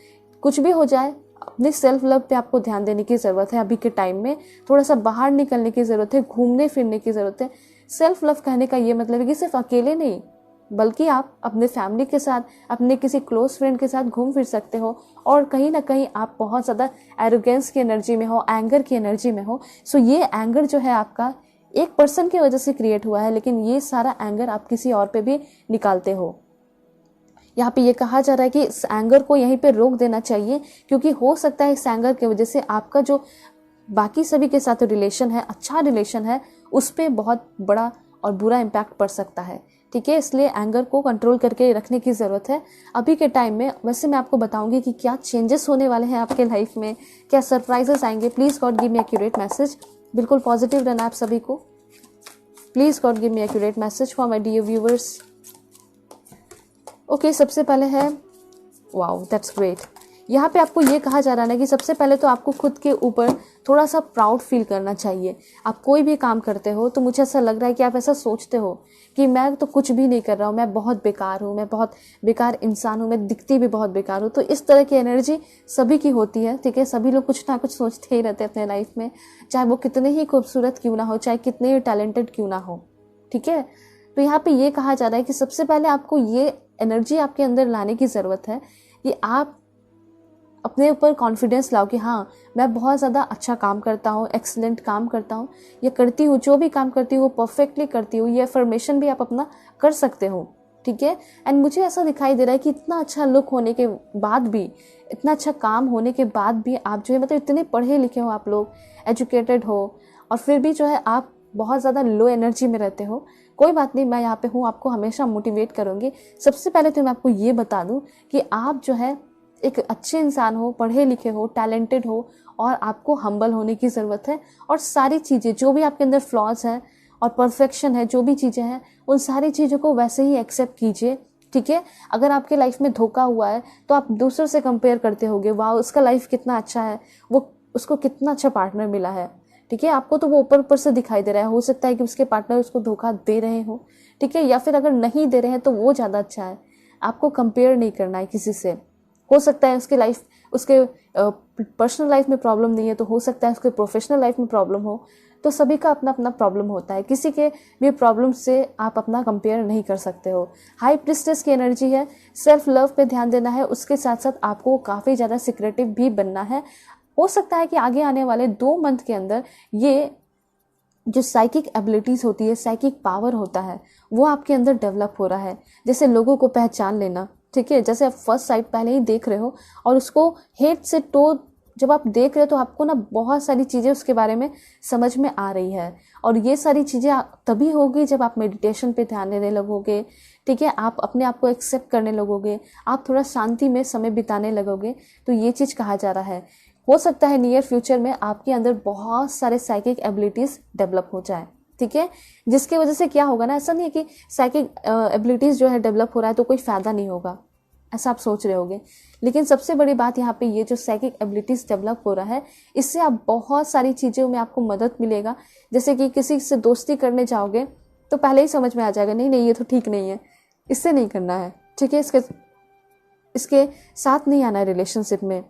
कुछ भी हो जाए, अपने सेल्फ लव पे आपको ध्यान देने की ज़रूरत है। अभी के टाइम में थोड़ा सा बाहर निकलने की ज़रूरत है, घूमने फिरने की ज़रूरत है। सेल्फ लव कहने का ये मतलब है कि सिर्फ अकेले नहीं, बल्कि आप अपने फैमिली के साथ, अपने किसी क्लोज फ्रेंड के साथ घूम फिर सकते हो। और कहीं ना कहीं आप बहुत ज़्यादा एरोगेंस की एनर्जी में हो, एंगर की एनर्जी में हो। सो ये एंगर जो है आपका एक पर्सन की वजह से क्रिएट हुआ है, लेकिन ये सारा एंगर आप किसी और पे भी निकालते हो। यहाँ पे ये कहा जा रहा है कि इस एंगर को यहीं पे रोक देना चाहिए, क्योंकि हो सकता है इस एंगर की वजह से आपका जो बाकी सभी के साथ रिलेशन है, अच्छा रिलेशन है, उस पर बहुत बड़ा और बुरा इम्पैक्ट पड़ सकता है, ठीक है। इसलिए एंगर को कंट्रोल करके रखने की ज़रूरत है अभी के टाइम में। वैसे मैं आपको बताऊंगी कि क्या चेंजेस होने वाले हैं आपके लाइफ में, क्या सरप्राइजेस आएंगे। Please God give me accurate message. बिल्कुल पॉजिटिव रहना आप सभी को। Please God give me accurate message for my dear viewers. Okay, सबसे पहले है, वाओ दैट्स ग्रेट। यहाँ पे आपको ये कहा जा रहा है कि सबसे पहले तो आपको खुद के ऊपर थोड़ा सा प्राउड फील करना चाहिए। आप कोई भी काम करते हो तो मुझे ऐसा लग रहा है कि आप ऐसा सोचते हो कि मैं तो कुछ भी नहीं कर रहा हूँ, मैं बहुत बेकार हूँ, मैं बहुत बेकार इंसान हूँ, मैं दिखती भी बहुत बेकार हूँ। तो इस तरह की एनर्जी सभी की होती है, ठीक है। सभी लोग कुछ ना कुछ सोचते ही रहते हैं अपने लाइफ में, चाहे वो कितने ही खूबसूरत क्यों ना हो, चाहे कितने ही टैलेंटेड क्यों ना हो, ठीक है। तो यहाँ पे ये कहा जा रहा है कि सबसे पहले आपको ये एनर्जी आपके अंदर लाने की ज़रूरत है कि आप अपने ऊपर कॉन्फिडेंस लाओ कि हाँ, मैं बहुत ज़्यादा अच्छा काम करता हूँ, एक्सीलेंट काम करता हूँ, ये करती हूँ, जो भी काम करती हूँ वो परफेक्टली करती हूँ। ये अफर्मेशन भी आप अपना कर सकते हो, ठीक है। एंड मुझे ऐसा दिखाई दे रहा है कि इतना अच्छा लुक होने के बाद भी, इतना अच्छा काम होने के बाद भी आप जो है, मतलब इतने पढ़े लिखे हो, आप लोग एजुकेटेड हो, और फिर भी जो है आप बहुत ज़्यादा लो एनर्जी में रहते हो। कोई बात नहीं, मैं यहाँ पे हूँ, आपको हमेशा मोटिवेट करूँगी। सबसे पहले तो मैं आपको ये बता दूँ कि आप जो है एक अच्छे इंसान हो, पढ़े लिखे हो, टैलेंटेड हो, और आपको हम्बल होने की ज़रूरत है। और सारी चीज़ें जो भी आपके अंदर फ्लॉज हैं और परफेक्शन है, जो भी चीज़ें हैं उन सारी चीज़ों को वैसे ही एक्सेप्ट कीजिए, ठीक है। अगर आपके लाइफ में धोखा हुआ है तो आप दूसरों से कंपेयर करते होगे, वाह उसका लाइफ कितना अच्छा है, वो उसको कितना अच्छा पार्टनर मिला है, ठीक है। आपको तो वो ऊपर ऊपर से दिखाई दे रहा है, हो सकता है कि उसके पार्टनर उसको धोखा दे रहे हो, ठीक है, या फिर अगर नहीं दे रहे हैं तो वो ज़्यादा अच्छा है। आपको कंपेयर नहीं करना है किसी से। हो सकता है उसके पर्सनल लाइफ में प्रॉब्लम नहीं है, तो हो सकता है उसके प्रोफेशनल लाइफ में प्रॉब्लम हो। तो सभी का अपना अपना प्रॉब्लम होता है, किसी के भी प्रॉब्लम से आप अपना कंपेयर नहीं कर सकते हो। हाई प्रिस्टेस की एनर्जी है, सेल्फ लव पे ध्यान देना है, उसके साथ साथ आपको काफ़ी ज़्यादा सिक्रेटिव भी बनना है। हो सकता है कि आगे आने वाले 2 मंथ के अंदर ये जो साइकिक एबिलिटीज़ होती है, साइकिक पावर होता है, वो आपके अंदर डेवलप हो रहा है। जैसे लोगों को पहचान लेना, ठीक है, जैसे आप फर्स्ट साइट पहले ही देख रहे हो और उसको हेड से टो जब आप देख रहे हो तो आपको ना बहुत सारी चीज़ें उसके बारे में समझ में आ रही है। और ये सारी चीज़ें तभी होगी जब आप मेडिटेशन पे ध्यान देने लगोगे, ठीक है, आप अपने आप को एक्सेप्ट करने लगोगे, आप थोड़ा शांति में समय बिताने लगोगे, तो ये चीज़ कहा जा रहा है। हो सकता है नियर फ्यूचर में आपके अंदर बहुत सारे साइकिक एबिलिटीज़ डेवलप हो जाए, ठीक है, जिसकी वजह से क्या होगा ना, ऐसा नहीं है कि साइकिक एबिलिटीज़ जो है डेवलप हो रहा है तो कोई फ़ायदा नहीं होगा, ऐसा आप सोच रहे होगे। लेकिन सबसे बड़ी बात यहाँ पे ये जो साइकिक एबिलिटीज़ डेवलप हो रहा है, इससे आप बहुत सारी चीज़ों में आपको मदद मिलेगा। जैसे कि किसी से दोस्ती करने जाओगे तो पहले ही समझ में आ जाएगा, नहीं नहीं ये तो ठीक नहीं है, इससे नहीं करना है, ठीक है, इसके साथ नहीं आना है रिलेशनशिप में,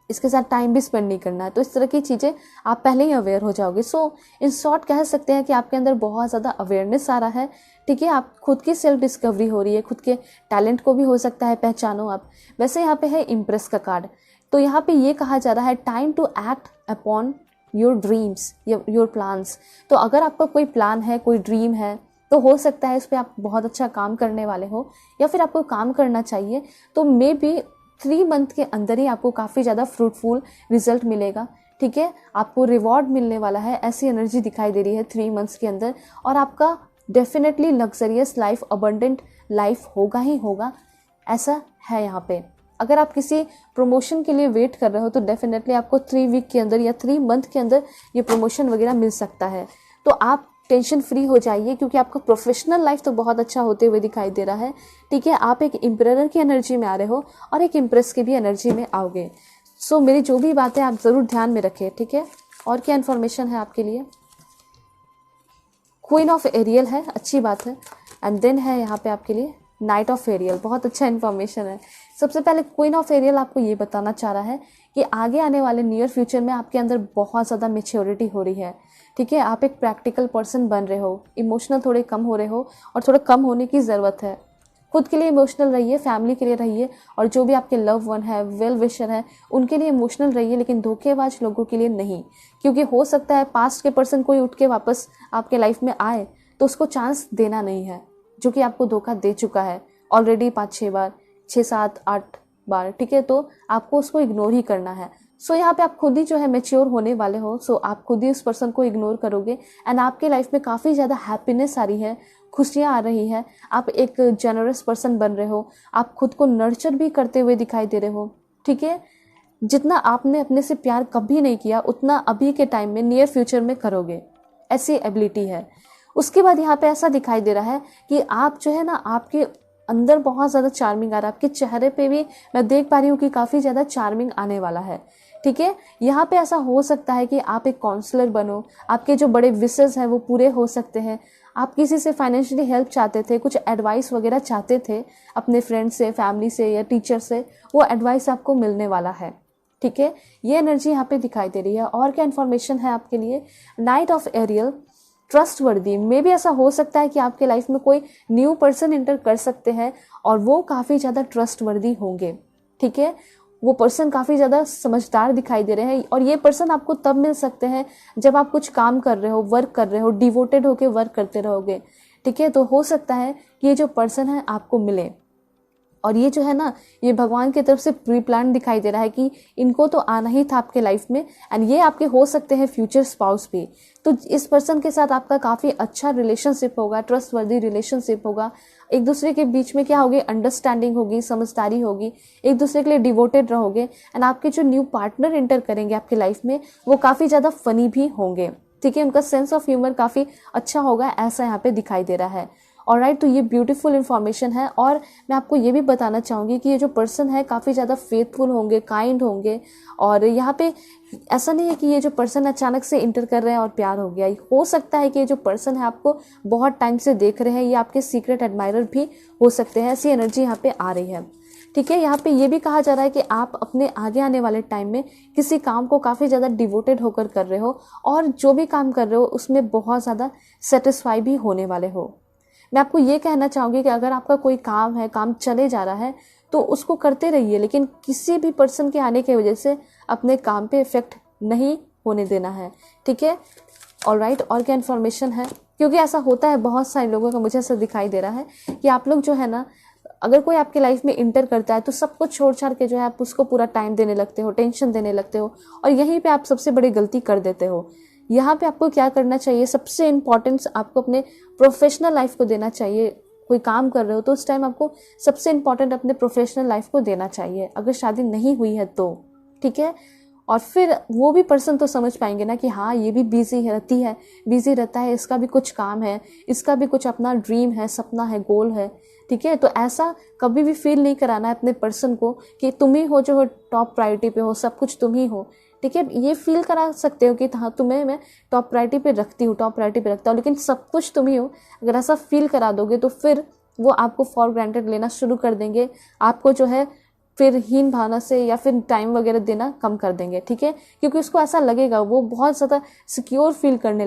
इसके साथ टाइम भी स्पेंड नहीं करना है। तो इस तरह की चीज़ें आप पहले ही अवेयर हो जाओगे। सो इन शॉर्ट कह सकते हैं कि आपके अंदर बहुत ज़्यादा अवेयरनेस आ रहा है, ठीक है, आप खुद की सेल्फ डिस्कवरी हो रही है, खुद के टैलेंट को भी हो सकता है पहचानो आप। वैसे यहाँ पे है इम्प्रेस का कार्ड, तो यहाँ पे ये कहा जा रहा है time to act upon your dreams, your plans. तो अगर आपका कोई प्लान है, कोई ड्रीम है, तो हो सकता है इस पर आप बहुत अच्छा काम करने वाले हो या फिर आपको काम करना चाहिए, तो मे बी 3 मंथ के अंदर ही आपको काफ़ी ज़्यादा फ्रूटफुल रिजल्ट मिलेगा, ठीक है, आपको रिवॉर्ड मिलने वाला है, ऐसी एनर्जी दिखाई दे रही है 3 मंथ्स के अंदर। और आपका definitely luxurious life, abundant life होगा ही होगा, ऐसा है यहाँ पे। अगर आप किसी प्रमोशन के लिए वेट कर रहे हो तो डेफिनेटली आपको 3 वीक के अंदर या 3 मंथ के अंदर ये प्रमोशन वगैरह मिल सकता है। तो आप टेंशन फ्री हो जाइए, क्योंकि आपका प्रोफेशनल लाइफ तो बहुत अच्छा होते हुए दिखाई दे रहा है, ठीक है। आप एक एम्परर की एनर्जी में आ रहे हो और एक इम्प्रेस की भी एनर्जी में आओगे। सो मेरी जो भी बातें आप ज़रूर ध्यान में रखें, ठीक है। और क्या इन्फॉर्मेशन है आपके लिए, क्वीन ऑफ एरियल है, अच्छी बात है। एंड देन है यहाँ पे आपके लिए नाइट ऑफ एरियल, बहुत अच्छा इन्फॉर्मेशन है। सबसे पहले क्वीन ऑफ एरियल आपको ये बताना चाह रहा है कि आगे आने वाले नियर फ्यूचर में आपके अंदर बहुत ज़्यादा मैच्योरिटी हो रही है, ठीक है। आप एक प्रैक्टिकल पर्सन बन रहे हो, इमोशनल थोड़े कम हो रहे हो और थोड़ा कम होने की ज़रूरत है। खुद के लिए इमोशनल रहिए, फैमिली के लिए रहिए, और जो भी आपके लव वन है, वेल विशर है, उनके लिए इमोशनल रहिए, लेकिन धोखेबाज लोगों के लिए नहीं। क्योंकि हो सकता है पास्ट के पर्सन कोई उठ के वापस आपके लाइफ में आए, तो उसको चांस देना नहीं है, जो कि आपको धोखा दे चुका है ऑलरेडी 5-6 बार, 6, 7, 8 बार, ठीक है। तो आपको उसको इग्नोर ही करना है। सो यहाँ पे आप खुद ही जो है मैच्योर होने वाले हो। सो आप खुद ही उस पर्सन को इग्नोर करोगे एंड आपके लाइफ में काफ़ी ज़्यादा हैप्पीनेस आ रही है, खुशियाँ आ रही है। आप एक जेनरस पर्सन बन रहे हो, आप खुद को नर्चर भी करते हुए दिखाई दे रहे हो, ठीक है। जितना आपने अपने से प्यार कभी नहीं किया, उतना अभी के टाइम में नियर फ्यूचर में करोगे, ऐसी एबिलिटी है। उसके बाद यहाँ पे ऐसा दिखाई दे रहा है कि आप जो है ना, आपके अंदर बहुत ज़्यादा चार्मिंग आ रहा है, आपके चेहरे पे भी मैं देख पा रही हूँ कि काफ़ी ज़्यादा चार्मिंग आने वाला है, ठीक है। यहाँ पे ऐसा हो सकता है कि आप एक काउंसलर बनो, आपके जो बड़े विशेस हैं वो पूरे हो सकते हैं। आप किसी से फाइनेंशियली हेल्प चाहते थे, कुछ एडवाइस वगैरह चाहते थे अपने फ्रेंड से, फैमिली से या टीचर से, वो एडवाइस आपको मिलने वाला है, ठीक है। ये एनर्जी यहाँ पे दिखाई दे रही है। और क्या इन्फॉर्मेशन है आपके लिए, नाइट ऑफ एरियल, ट्रस्टवर्दी। मे भी ऐसा हो सकता है कि आपके लाइफ में कोई न्यू पर्सन एंटर कर सकते हैं और वो काफ़ी ज़्यादा ट्रस्टवर्दी होंगे, ठीक है। वो पर्सन काफ़ी ज़्यादा समझदार दिखाई दे रहे हैं और ये पर्सन आपको तब मिल सकते हैं जब आप कुछ काम कर रहे हो, वर्क कर रहे हो, डिवोटेड होकर वर्क करते रहोगे, ठीक है। तो हो सकता है कि ये जो पर्सन है आपको मिले, और ये जो है ना, ये भगवान की तरफ से प्री प्लान दिखाई दे रहा है कि इनको तो आना ही था आपके लाइफ में, एंड ये आपके हो सकते हैं फ्यूचर स्पाउस भी। तो इस पर्सन के साथ आपका काफ़ी अच्छा रिलेशनशिप होगा, ट्रस्टवर्दी रिलेशनशिप होगा। एक दूसरे के बीच में क्या होगी, अंडरस्टैंडिंग होगी, समझदारी होगी, एक दूसरे के लिए डिवोटेड रहोगे। एंड आपके जो न्यू पार्टनर एंटर करेंगे आपके लाइफ में, वो काफ़ी ज़्यादा फनी भी होंगे, ठीक है, उनका सेंस ऑफ ह्यूमर काफ़ी अच्छा होगा, ऐसा यहाँ पे दिखाई दे रहा है। ऑलराइट, तो ये ब्यूटीफुल इन्फॉर्मेशन है। और मैं आपको ये भी बताना चाहूँगी कि ये जो पर्सन है काफ़ी ज़्यादा फेथफुल होंगे, काइंड होंगे। और यहाँ पे ऐसा नहीं है कि ये जो पर्सन अचानक से इंटर कर रहे हैं और प्यार हो गया। हो सकता है कि ये जो पर्सन है आपको बहुत टाइम से देख रहे हैं, ये आपके सीक्रेट एडमायरर भी हो सकते हैं। ऐसी एनर्जी यहाँ पे आ रही है। ठीक है, यहाँ पे ये भी कहा जा रहा है कि आप अपने आगे आने वाले टाइम में किसी काम को काफ़ी ज़्यादा डिवोटेड होकर कर रहे हो, और जो भी काम कर रहे हो उसमें बहुत ज़्यादा सेटिस्फाई भी होने वाले हो। मैं आपको ये कहना चाहूँगी कि अगर आपका कोई काम है, काम चले जा रहा है, तो उसको करते रहिए, लेकिन किसी भी पर्सन के आने की वजह से अपने काम पे इफेक्ट नहीं होने देना है। ठीक है, ऑलराइट, और क्या इन्फॉर्मेशन है, क्योंकि ऐसा होता है बहुत सारे लोगों का, मुझे ऐसा दिखाई दे रहा है कि आप लोग जो है ना, अगर कोई आपके लाइफ में इंटर करता है तो सब कुछ छोड़ छाड़ के जो है आप उसको पूरा टाइम देने लगते हो, टेंशन देने लगते हो, और यहीं पे आप सबसे बड़ी गलती कर देते हो। यहाँ पे आपको क्या करना चाहिए, सबसे इम्पॉर्टेंस आपको अपने प्रोफेशनल लाइफ को देना चाहिए। कोई काम कर रहे हो तो उस टाइम आपको सबसे इम्पॉर्टेंट अपने प्रोफेशनल लाइफ को देना चाहिए, अगर शादी नहीं हुई है तो। ठीक है, और फिर वो भी पर्सन तो समझ पाएंगे ना कि हाँ, ये भी बिजी रहता है, इसका भी कुछ काम है, इसका भी कुछ अपना ड्रीम है, सपना है, गोल है। ठीक है, तो ऐसा कभी भी फील नहीं कराना है अपने पर्सन को कि तुम ही हो जो हो टॉप प्रायोरिटी पे हो, सब कुछ तुम ही हो। ठीक है, ये फील करा सकते हो कि हाँ, तुम्हें मैं टॉप प्रायोरिटी पे रखता हूँ, लेकिन सब कुछ तुम ही हो। अगर ऐसा फील करा दोगे तो फिर वो आपको फॉर ग्रांटेड लेना शुरू कर देंगे, आपको जो है फिर हीन भावना से या फिर टाइम वगैरह देना कम कर देंगे। ठीक है, क्योंकि उसको ऐसा लगेगा, वो बहुत ज़्यादा सिक्योर फील करने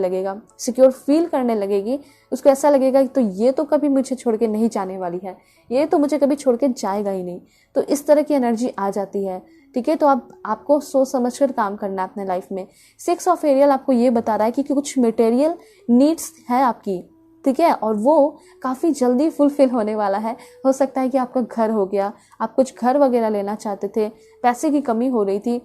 लगेगी, उसको ऐसा लगेगा कि तो ये तो कभी मुझे छोड़ के नहीं जाने वाली है, ये तो मुझे कभी छोड़ के जाएगा ही नहीं। तो इस तरह की एनर्जी आ जाती है। ठीक है, तो आपको सोच समझ कर काम करना है अपने लाइफ में। 6 ऑफ एरियल आपको ये बता रहा है कि कुछ मटेरियल नीड्स है आपकी। ठीक है, और वो काफ़ी जल्दी फुलफिल होने वाला है। हो सकता है कि आपका घर हो गया, आप कुछ घर वगैरह लेना चाहते थे, पैसे की कमी हो रही थी,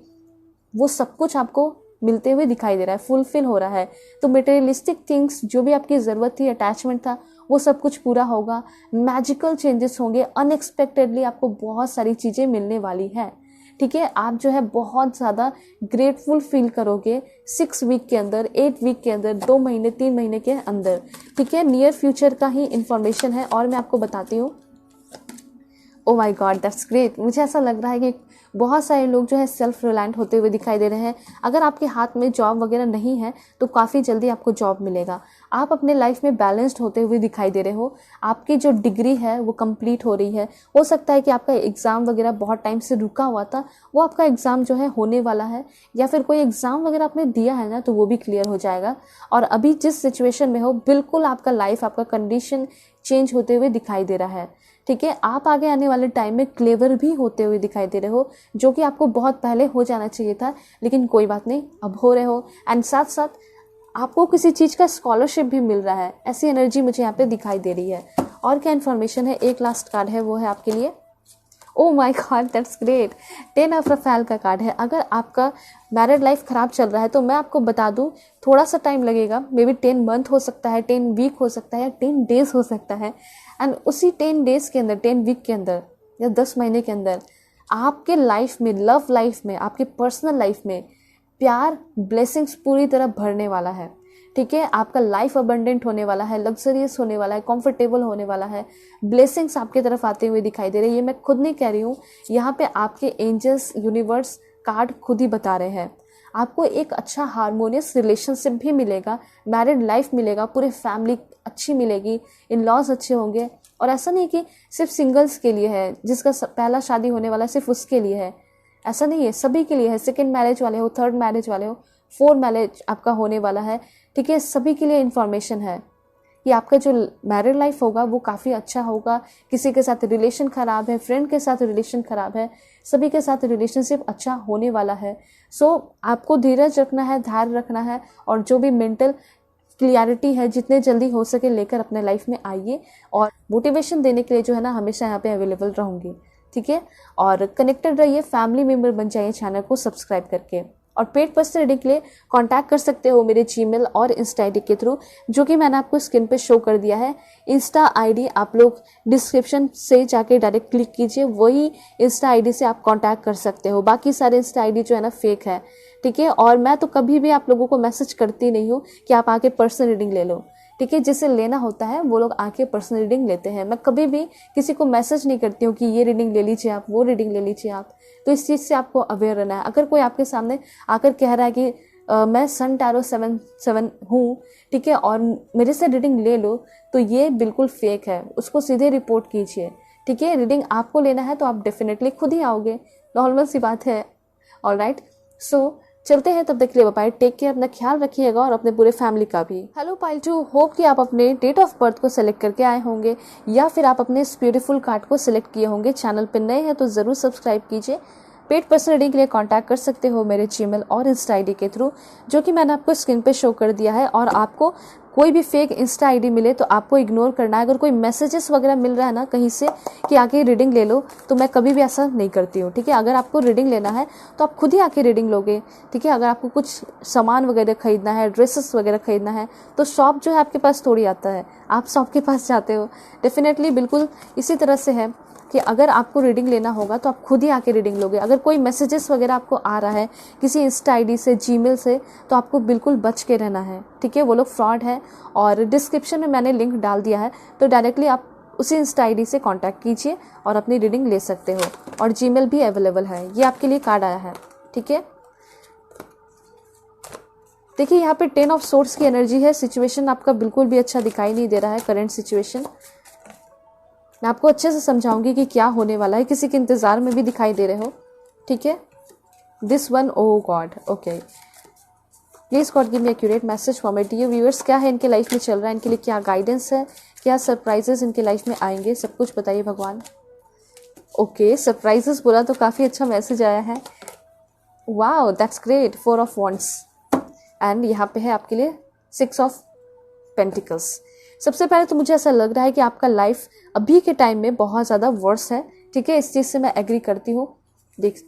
वो सब कुछ आपको मिलते हुए दिखाई दे रहा है, फुलफिल हो रहा है। तो मटेरियलिस्टिक थिंग्स, जो भी आपकी ज़रूरत थी, अटैचमेंट था, वो सब कुछ पूरा होगा। मैजिकल चेंजेस होंगे, अनएक्सपेक्टेडली आपको बहुत सारी चीज़ें मिलने वाली है। ठीक है, आप जो है बहुत ज़्यादा ग्रेटफुल फील करोगे 6 वीक के अंदर, 8 वीक के अंदर, 2 महीने 3 महीने के अंदर। ठीक है, नियर फ्यूचर का ही इन्फॉर्मेशन है और मैं आपको बताती हूँ। ओ माय गॉड, दैट्स ग्रेट। मुझे ऐसा लग रहा है कि बहुत सारे लोग जो है सेल्फ रिलायंट होते हुए दिखाई दे रहे हैं। अगर आपके हाथ में जॉब वगैरह नहीं है तो काफ़ी जल्दी आपको जॉब मिलेगा। आप अपने लाइफ में बैलेंस्ड होते हुए दिखाई दे रहे हो। आपकी जो डिग्री है वो कंप्लीट हो रही है। हो सकता है कि आपका एग्ज़ाम वगैरह बहुत टाइम से रुका हुआ था, वो आपका एग्ज़ाम जो है होने वाला है, या फिर कोई एग्ज़ाम वगैरह आपने दिया है ना, तो वो भी क्लियर हो जाएगा। और अभी जिस सिचुएशन में हो, बिल्कुल आपका लाइफ, आपका कंडीशन चेंज होते हुए दिखाई दे रहा है। ठीक है, आप आगे आने वाले टाइम में क्लेवर भी होते हुए दिखाई दे रहे हो, जो कि आपको बहुत पहले हो जाना चाहिए था, लेकिन कोई बात नहीं, अब हो रहे हो। एंड साथ साथ आपको किसी चीज़ का स्कॉलरशिप भी मिल रहा है, ऐसी एनर्जी मुझे यहाँ पे दिखाई दे रही है। और क्या इन्फॉर्मेशन है, एक लास्ट कार्ड है, वो है आपके लिए। Oh my God, that's great. 10 of रफेल का कार्ड है। अगर आपका मैरिड लाइफ ख़राब चल रहा है तो मैं आपको बता दूं, थोड़ा सा टाइम लगेगा, मे बी 10 मंथ हो सकता है, 10 वीक हो सकता है, या 10 डेज हो सकता है। एंड उसी 10 डेज के अंदर, 10 वीक के अंदर, या 10 महीने के अंदर आपके लाइफ में, लव लाइफ में, आपके पर्सनल लाइफ में प्यार, ब्लेसिंग्स पूरी तरह भरने वाला है। ठीक है, आपका लाइफ अबंडेंट होने वाला है, लग्जरियस होने वाला है, कंफर्टेबल होने वाला है। ब्लेसिंग्स आपकी तरफ आते हुए दिखाई दे रहे हैं। ये मैं खुद नहीं कह रही हूँ, यहाँ पे आपके एंजल्स, यूनिवर्स कार्ड खुद ही बता रहे हैं। आपको एक अच्छा हार्मोनियस रिलेशनशिप भी मिलेगा, मैरिड लाइफ मिलेगा, पूरी फैमिली अच्छी मिलेगी, इन लॉज अच्छे होंगे। और ऐसा नहीं कि सिर्फ सिंगल्स के लिए है, जिसका पहला शादी होने वाला है सिर्फ उसके लिए है, ऐसा नहीं है, सभी के लिए है। सेकेंड मैरिज वाले हो, थर्ड मैरिज वाले हो, 4 मैरिज आपका होने वाला है। ठीक है, सभी के लिए इन्फॉर्मेशन है कि आपका जो मैरिड लाइफ होगा वो काफ़ी अच्छा होगा। किसी के साथ रिलेशन ख़राब है, फ्रेंड के साथ रिलेशन ख़राब है, सभी के साथ रिलेशनशिप अच्छा होने वाला है। सो आपको धीरज रखना है, धैर्य रखना है, और जो भी मेंटल क्लियरिटी है जितने जल्दी हो सके लेकर अपने लाइफ में आइए। और मोटिवेशन देने के लिए जो है ना, हमेशा यहाँ पे अवेलेबल रहूँगी। ठीक है, और कनेक्टेड रहिए, फैमिली मेम्बर बन जाइए चैनल को सब्सक्राइब करके। और पेड पर्सनल रीडिंग के लिए कांटेक्ट कर सकते हो मेरे जीमेल और इंस्टा आईडी के थ्रू, जो कि मैंने आपको स्क्रीन पे शो कर दिया है। इंस्टा आईडी आप लोग डिस्क्रिप्शन से जाके डायरेक्ट क्लिक कीजिए, वही इंस्टा आईडी से आप कांटेक्ट कर सकते हो। बाकी सारे इंस्टा आईडी जो है ना फेक है, ठीक है। और मैं तो कभी भी आप लोगों को मैसेज करती नहीं हूँ कि आप आके पर्सनल रीडिंग ले लो, ठीक है। जिसे लेना होता है वो लोग आके पर्सनल रीडिंग लेते हैं। मैं कभी भी किसी को मैसेज नहीं करती हूँ कि ये रीडिंग ले लीजिए आप, वो रीडिंग ले लीजिए आप। तो इस चीज़ से आपको अवेयर रहना है। अगर कोई आपके सामने आकर कह रहा है कि मैं सन टैरो 7/7 हूँ, ठीक है, और मेरे से रीडिंग ले लो, तो ये बिल्कुल फेक है। उसको सीधे रिपोर्ट कीजिए, ठीक है। रीडिंग आपको लेना है तो आप डेफिनेटली खुद ही आओगे, नॉर्मल सी बात है। ऑलराइट, सो चलते हैं, तब तक के लिए बाय, टेक केयर, अपना ख्याल रखिएगा और अपने पूरे फैमिली का भी। हेलो पाइल 2, होप कि आप अपने डेट ऑफ बर्थ को सिलेक्ट करके आए होंगे या फिर आप अपने इस ब्यूटीफुल कार्ड को सिलेक्ट किए होंगे। चैनल पर नए हैं तो ज़रूर सब्सक्राइब कीजिए। पेड पर्सनल रीडिंग के लिए कांटेक्ट कर सकते हो मेरे जीमेल और इंस्टा आईडी के थ्रू, जो कि मैंने आपको स्क्रीन पे शो कर दिया है। और आपको कोई भी फेक इंस्टा आईडी मिले तो आपको इग्नोर करना है। अगर कोई मैसेजेस वगैरह मिल रहा है ना कहीं से कि आके रीडिंग ले लो, तो मैं कभी भी ऐसा नहीं करती हूँ, ठीक है। अगर आपको रीडिंग लेना है तो आप खुद ही आके रीडिंग लोगे, ठीक है। अगर आपको कुछ सामान वगैरह खरीदना है, ड्रेसेस वगैरह खरीदना है, तो शॉप जो है आपके पास थोड़ी आता है, आप शॉप के पास जाते हो। डेफिनेटली बिल्कुल इसी तरह से है कि अगर आपको रीडिंग लेना होगा तो आप खुद ही आके रीडिंग लोगे। अगर कोई मैसेजेस वगैरह आपको आ रहा है किसी इंस्टा आईडी से, जीमेल से, तो आपको बिल्कुल बच के रहना है, ठीक है। वो लोग फ्रॉड है। और डिस्क्रिप्शन में मैंने लिंक डाल दिया है, तो डायरेक्टली आप उसी इंस्टा आईडी से कांटेक्ट कीजिए और अपनी रीडिंग ले सकते हो। और जीमेल भी अवेलेबल है। ये आपके लिए कार्ड आया है, ठीक है। देखिए यहाँ पे 10 ऑफ सोर्ड्स की एनर्जी है। सिचुएशन आपका बिल्कुल भी अच्छा दिखाई नहीं दे रहा है, करंट सिचुएशन। मैं आपको अच्छे से समझाऊंगी कि क्या होने वाला है। किसी के इंतजार में भी दिखाई दे रहे हो, ठीक है। This one, oh God, okay, please God give me accurate message for my dear viewers. क्या है इनके लाइफ में चल रहा है, इनके लिए क्या गाइडेंस है, क्या सरप्राइजेस इनके लाइफ में आएंगे, सब कुछ बताइए भगवान। ओके, सरप्राइजेस बोला तो काफ़ी अच्छा मैसेज आया है। Wow, that's great, 4 of wands. And यहाँ पे है आपके लिए 6 ऑफ पेंटिकल्स। सबसे पहले तो मुझे ऐसा लग रहा है कि आपका लाइफ अभी के टाइम में बहुत ज़्यादा वर्स है, ठीक है। इस चीज़ से मैं एग्री करती हूँ। देख,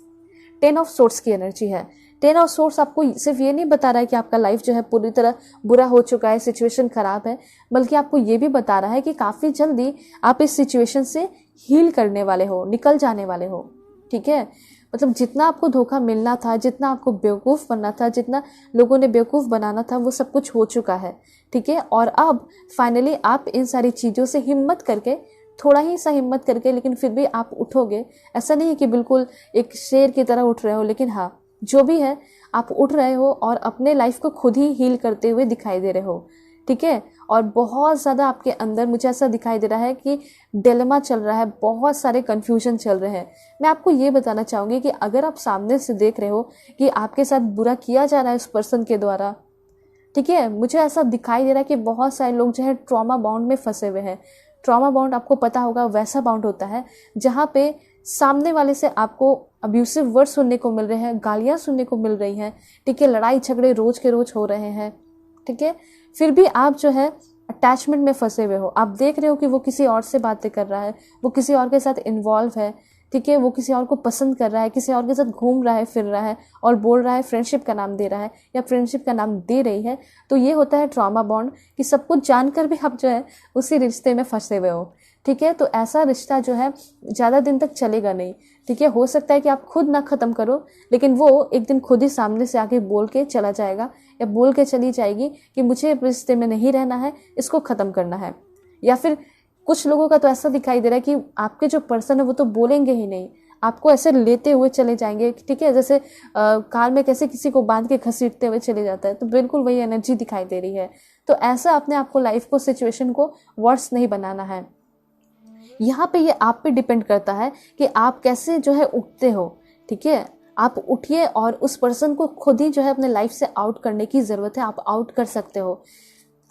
10 ऑफ सोर्ड्स की एनर्जी है। 10 ऑफ सोर्ड्स आपको सिर्फ ये नहीं बता रहा है कि आपका लाइफ जो है पूरी तरह बुरा हो चुका है, सिचुएशन खराब है, बल्कि आपको ये भी बता रहा है कि काफ़ी जल्दी आप इस सिचुएशन से हील करने वाले हो, निकल जाने वाले हो, ठीक है। मतलब जितना आपको धोखा मिलना था, जितना आपको बेवकूफ़ बनना था, जितना लोगों ने बेवकूफ़ बनाना था, वो सब कुछ हो चुका है, ठीक है। और अब फाइनली आप इन सारी चीज़ों से हिम्मत करके, थोड़ा ही सा हिम्मत करके, लेकिन फिर भी आप उठोगे। ऐसा नहीं है कि बिल्कुल एक शेर की तरह उठ रहे हो, लेकिन हाँ, जो भी है आप उठ रहे हो और अपने लाइफ को खुद ही हील करते हुए दिखाई दे रहे हो, ठीक है। और बहुत ज़्यादा आपके अंदर मुझे ऐसा दिखाई दे रहा है कि डिलेमा चल रहा है, बहुत सारे कन्फ्यूजन चल रहे हैं। मैं आपको ये बताना चाहूँगी कि अगर आप सामने से देख रहे हो कि आपके साथ बुरा किया जा रहा है उस पर्सन के द्वारा, ठीक है, मुझे ऐसा दिखाई दे रहा है कि बहुत सारे लोग जो है ट्रॉमा बाउंड में फंसे हुए हैं। ट्रॉमा बाउंड आपको पता होगा, वैसा बाउंड होता है जहाँ पे सामने वाले से आपको अब्यूसिव वर्ड सुनने को मिल रहे हैं, गालियाँ सुनने को मिल रही हैं, ठीक है, लड़ाई झगड़े रोज के रोज हो रहे हैं, ठीक है। फिर भी आप जो है अटैचमेंट में फंसे हुए हो। आप देख रहे हो कि वो किसी और से बातें कर रहा है, वो किसी और के साथ इन्वॉल्व है, ठीक है, वो किसी और को पसंद कर रहा है, किसी और के साथ घूम रहा है, फिर रहा है और बोल रहा है, फ्रेंडशिप का नाम दे रहा है या फ्रेंडशिप का नाम दे रही है। तो ये होता है ट्रॉमा बॉन्ड, कि सब कुछ जानकर भी आप जो है उसी रिश्ते में फंसे हुए हो, ठीक है। तो ऐसा रिश्ता जो है ज़्यादा दिन तक चलेगा नहीं, ठीक है। हो सकता है कि आप खुद ना ख़त्म करो, लेकिन वो एक दिन खुद ही सामने से आके बोल के चला जाएगा या बोल के चली जाएगी कि मुझे रिश्ते में नहीं रहना है, इसको ख़त्म करना है। या फिर कुछ लोगों का तो ऐसा दिखाई दे रहा है कि आपके जो पर्सन है वो तो बोलेंगे ही नहीं, आपको ऐसे लेते हुए चले जाएंगे, ठीक है। जैसे कार में कैसे किसी को बांध के घसीटते हुए चले जाता है, तो बिल्कुल वही एनर्जी दिखाई दे रही है। तो ऐसा अपने आप को, लाइफ को, सिचुएशन को वर्स नहीं बनाना है। यहाँ पे ये आप पे डिपेंड करता है कि आप कैसे जो है उठते हो, ठीक है। आप उठिए और उस पर्सन को खुद ही जो है अपने लाइफ से आउट करने की ज़रूरत है। आप आउट कर सकते हो।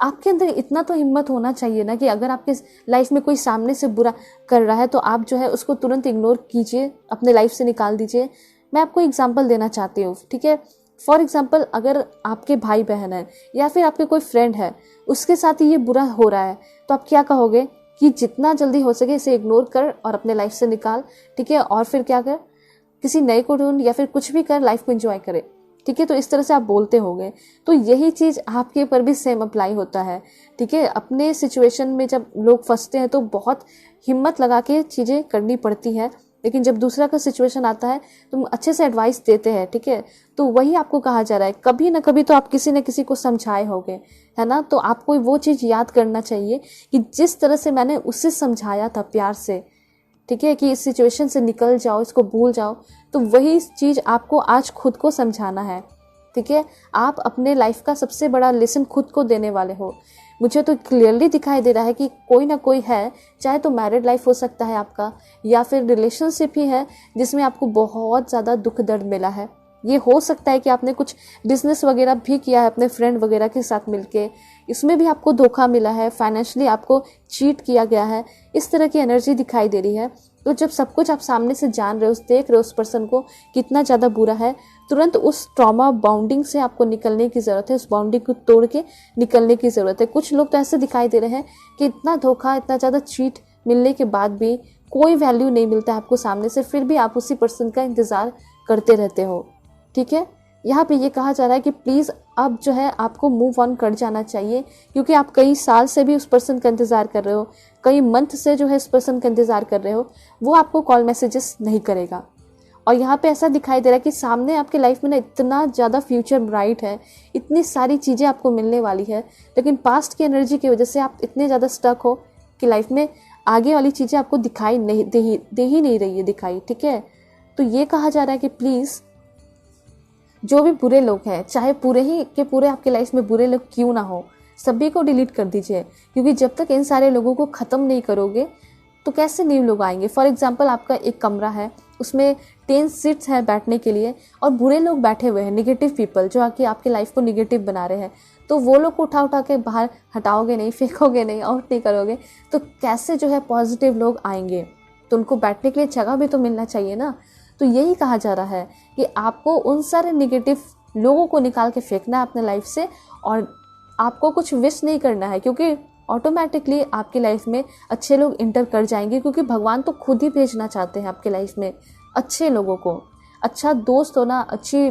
आपके अंदर इतना तो हिम्मत होना चाहिए ना कि अगर आपके लाइफ में कोई सामने से बुरा कर रहा है तो आप जो है उसको तुरंत इग्नोर कीजिए, अपने लाइफ से निकाल दीजिए। मैं आपको एग्जांपल देना चाहती हूँ, ठीक है। फॉर एग्जांपल, अगर आपके भाई बहन है या फिर आपके कोई फ्रेंड है, उसके साथ ये बुरा हो रहा है, तो आप क्या कहोगे कि जितना जल्दी हो सके इसे इग्नोर कर और अपने लाइफ से निकाल, ठीक है। और फिर क्या कर, किसी नए को ढूंढ या फिर कुछ भी कर, लाइफ को एंजॉय करे, ठीक है। तो इस तरह से आप बोलते होंगे। तो यही चीज़ आपके ऊपर भी सेम अप्लाई होता है, ठीक है। अपने सिचुएशन में जब लोग फंसते हैं तो बहुत हिम्मत लगा के चीज़ें करनी पड़ती है, लेकिन जब दूसरा का सिचुएशन आता है तुम अच्छे से एडवाइस देते हैं, ठीक है, तो वही आपको कहा जा रहा है कभी ना कभी तो आप किसी न किसी को समझाए होंगे, है ना। तो आपको वो चीज़ याद करना चाहिए कि जिस तरह से मैंने उसे समझाया था प्यार से, ठीक है, कि इस सिचुएशन से निकल जाओ, इसको भूल जाओ, तो वही चीज़ आपको आज खुद को समझाना है, ठीक है। आप अपने लाइफ का सबसे बड़ा लेसन खुद को देने वाले हो। मुझे तो क्लियरली दिखाई दे रहा है कि कोई ना कोई है, चाहे तो मैरिड लाइफ हो सकता है आपका, या फिर रिलेशनशिप ही है जिसमें आपको बहुत ज़्यादा दुख दर्द मिला है। ये हो सकता है कि आपने कुछ बिजनेस वगैरह भी किया है अपने फ्रेंड वगैरह के साथ मिलके, इसमें भी आपको धोखा मिला है, फाइनेंशियली आपको चीट किया गया है, इस तरह की एनर्जी दिखाई दे रही है। तो जब सब कुछ आप सामने से जान रहे हो, देख रहे हो उस पर्सन को कितना ज़्यादा बुरा है, तुरंत उस ट्रॉमा बाउंडिंग से आपको निकलने की ज़रूरत है, उस बाउंडिंग को तोड़ के निकलने की ज़रूरत है। कुछ लोग तो ऐसे दिखाई दे रहे हैं कि इतना धोखा, इतना ज़्यादा चीट मिलने के बाद भी कोई वैल्यू नहीं मिलता है आपको सामने से, फिर भी आप उसी पर्सन का इंतज़ार करते रहते हो, ठीक है। यहाँ पे ये कहा जा रहा है कि प्लीज़ अब जो है आपको मूव ऑन कर जाना चाहिए, क्योंकि आप कई साल से भी उस पर्सन का इंतज़ार कर रहे हो, कई मंथ से जो है इस पर्सन का इंतज़ार कर रहे हो, वो आपको कॉल मैसेजेस नहीं करेगा। और यहाँ पे ऐसा दिखाई दे रहा है कि सामने आपके लाइफ में ना इतना ज़्यादा फ्यूचर ब्राइट है, इतनी सारी चीज़ें आपको मिलने वाली है, लेकिन पास्ट की एनर्जी की वजह से आप इतने ज़्यादा स्टक हो कि लाइफ में आगे वाली चीज़ें आपको दिखाई नहीं दे ही नहीं रही है दिखाई, ठीक है। तो ये कहा जा रहा है कि प्लीज़ जो भी बुरे लोग हैं, चाहे पूरे ही के पूरे आपके लाइफ में बुरे लोग क्यों ना हो, सभी को डिलीट कर दीजिए, क्योंकि जब तक इन सारे लोगों को ख़त्म नहीं करोगे तो कैसे न्यू लोग आएंगे। फॉर एग्जांपल आपका एक कमरा है, उसमें 10 सीट्स हैं बैठने के लिए और बुरे लोग बैठे हुए हैं, नेगेटिव पीपल जो आके आपकी लाइफ को नेगेटिव बना रहे हैं, तो वो लोग को उठा उठा के बाहर हटाओगे नहीं, फेंकोगे नहीं, आउट नहीं करोगे, तो कैसे जो है पॉजिटिव लोग आएंगे। तो उनको बैठने के लिए जगह भी तो मिलना चाहिए ना। तो यही कहा जा रहा है कि आपको उन सारे नेगेटिव लोगों को निकाल के फेंकना है अपने लाइफ से, और आपको कुछ विश नहीं करना है, क्योंकि ऑटोमेटिकली आपकी लाइफ में अच्छे लोग इंटर कर जाएंगे, क्योंकि भगवान तो खुद ही भेजना चाहते हैं आपके लाइफ में अच्छे लोगों को। अच्छा दोस्त होना, अच्छी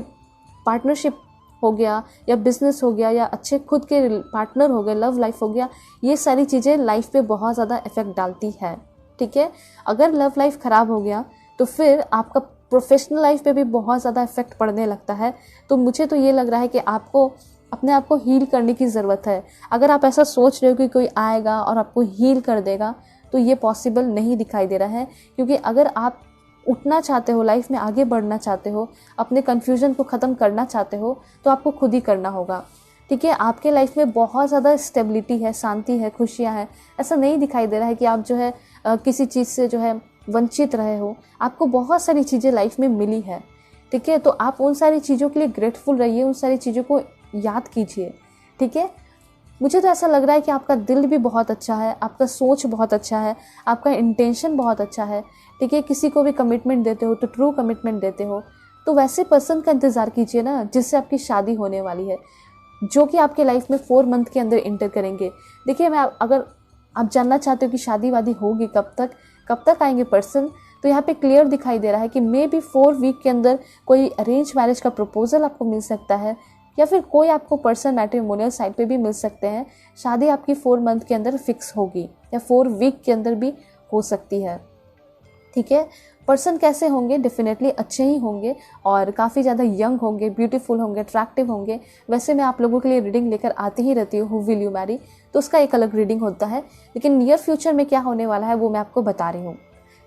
पार्टनरशिप हो गया, या बिजनेस हो गया, या अच्छे खुद के पार्टनर हो गए, लव लाइफ हो गया, ये सारी चीज़ें लाइफ पे बहुत ज़्यादा इफेक्ट डालती है, ठीक है। अगर लव लाइफ ख़राब हो गया तो फिर आपका प्रोफेशनल लाइफ पे भी बहुत ज़्यादा इफेक्ट पड़ने लगता है। तो मुझे तो ये लग रहा है कि आपको अपने आप को हील करने की ज़रूरत है। अगर आप ऐसा सोच रहे हो कि कोई आएगा और आपको हील कर देगा, तो ये पॉसिबल नहीं दिखाई दे रहा है, क्योंकि अगर आप उठना चाहते हो, लाइफ में आगे बढ़ना चाहते हो, अपने कन्फ्यूजन को ख़त्म करना चाहते हो, तो आपको खुद ही करना होगा, ठीक है। आपके लाइफ में बहुत ज़्यादा स्टेबिलिटी है, शांति है, खुशियाँ हैं। ऐसा नहीं दिखाई दे रहा है कि आप जो है किसी चीज़ से जो है वंचित रहे हो। आपको बहुत सारी चीज़ें लाइफ में मिली है, ठीक है। तो आप उन सारी चीज़ों के लिए ग्रेटफुल रहिए, उन सारी चीज़ों को याद कीजिए, ठीक है। मुझे तो ऐसा लग रहा है कि आपका दिल भी बहुत अच्छा है, आपका सोच बहुत अच्छा है, आपका इंटेंशन बहुत अच्छा है, ठीक है। किसी को भी कमिटमेंट देते हो तो ट्रू कमिटमेंट देते हो, तो वैसे पर्सन का इंतज़ार कीजिए ना जिससे आपकी शादी होने वाली है, जो कि आपके लाइफ में 4 मंथ के अंदर इंटर करेंगे। देखिए, मैं अगर आप जानना चाहते हो कि शादी वादी होगी कब तक आएंगे पर्सन, तो यहाँ पे क्लियर दिखाई दे रहा है कि मे बी 4 वीक के अंदर कोई अरेंज मैरिज का प्रपोजल आपको मिल सकता है, या फिर कोई आपको पर्सन मैट्रिमोनियल साइड पे भी मिल सकते हैं। शादी आपकी 4 मंथ के अंदर फिक्स होगी, या 4 वीक के अंदर भी हो सकती है, ठीक है। पर्सन कैसे होंगे? डेफिनेटली अच्छे ही होंगे, और काफ़ी ज़्यादा यंग होंगे, ब्यूटीफुल होंगे, अट्रैक्टिव होंगे। वैसे मैं आप लोगों के लिए रीडिंग लेकर आती ही रहती हूँ, हु विल यू मैरी, तो उसका एक अलग रीडिंग होता है, लेकिन नियर फ्यूचर में क्या होने वाला है वो मैं आपको बता रही हूँ।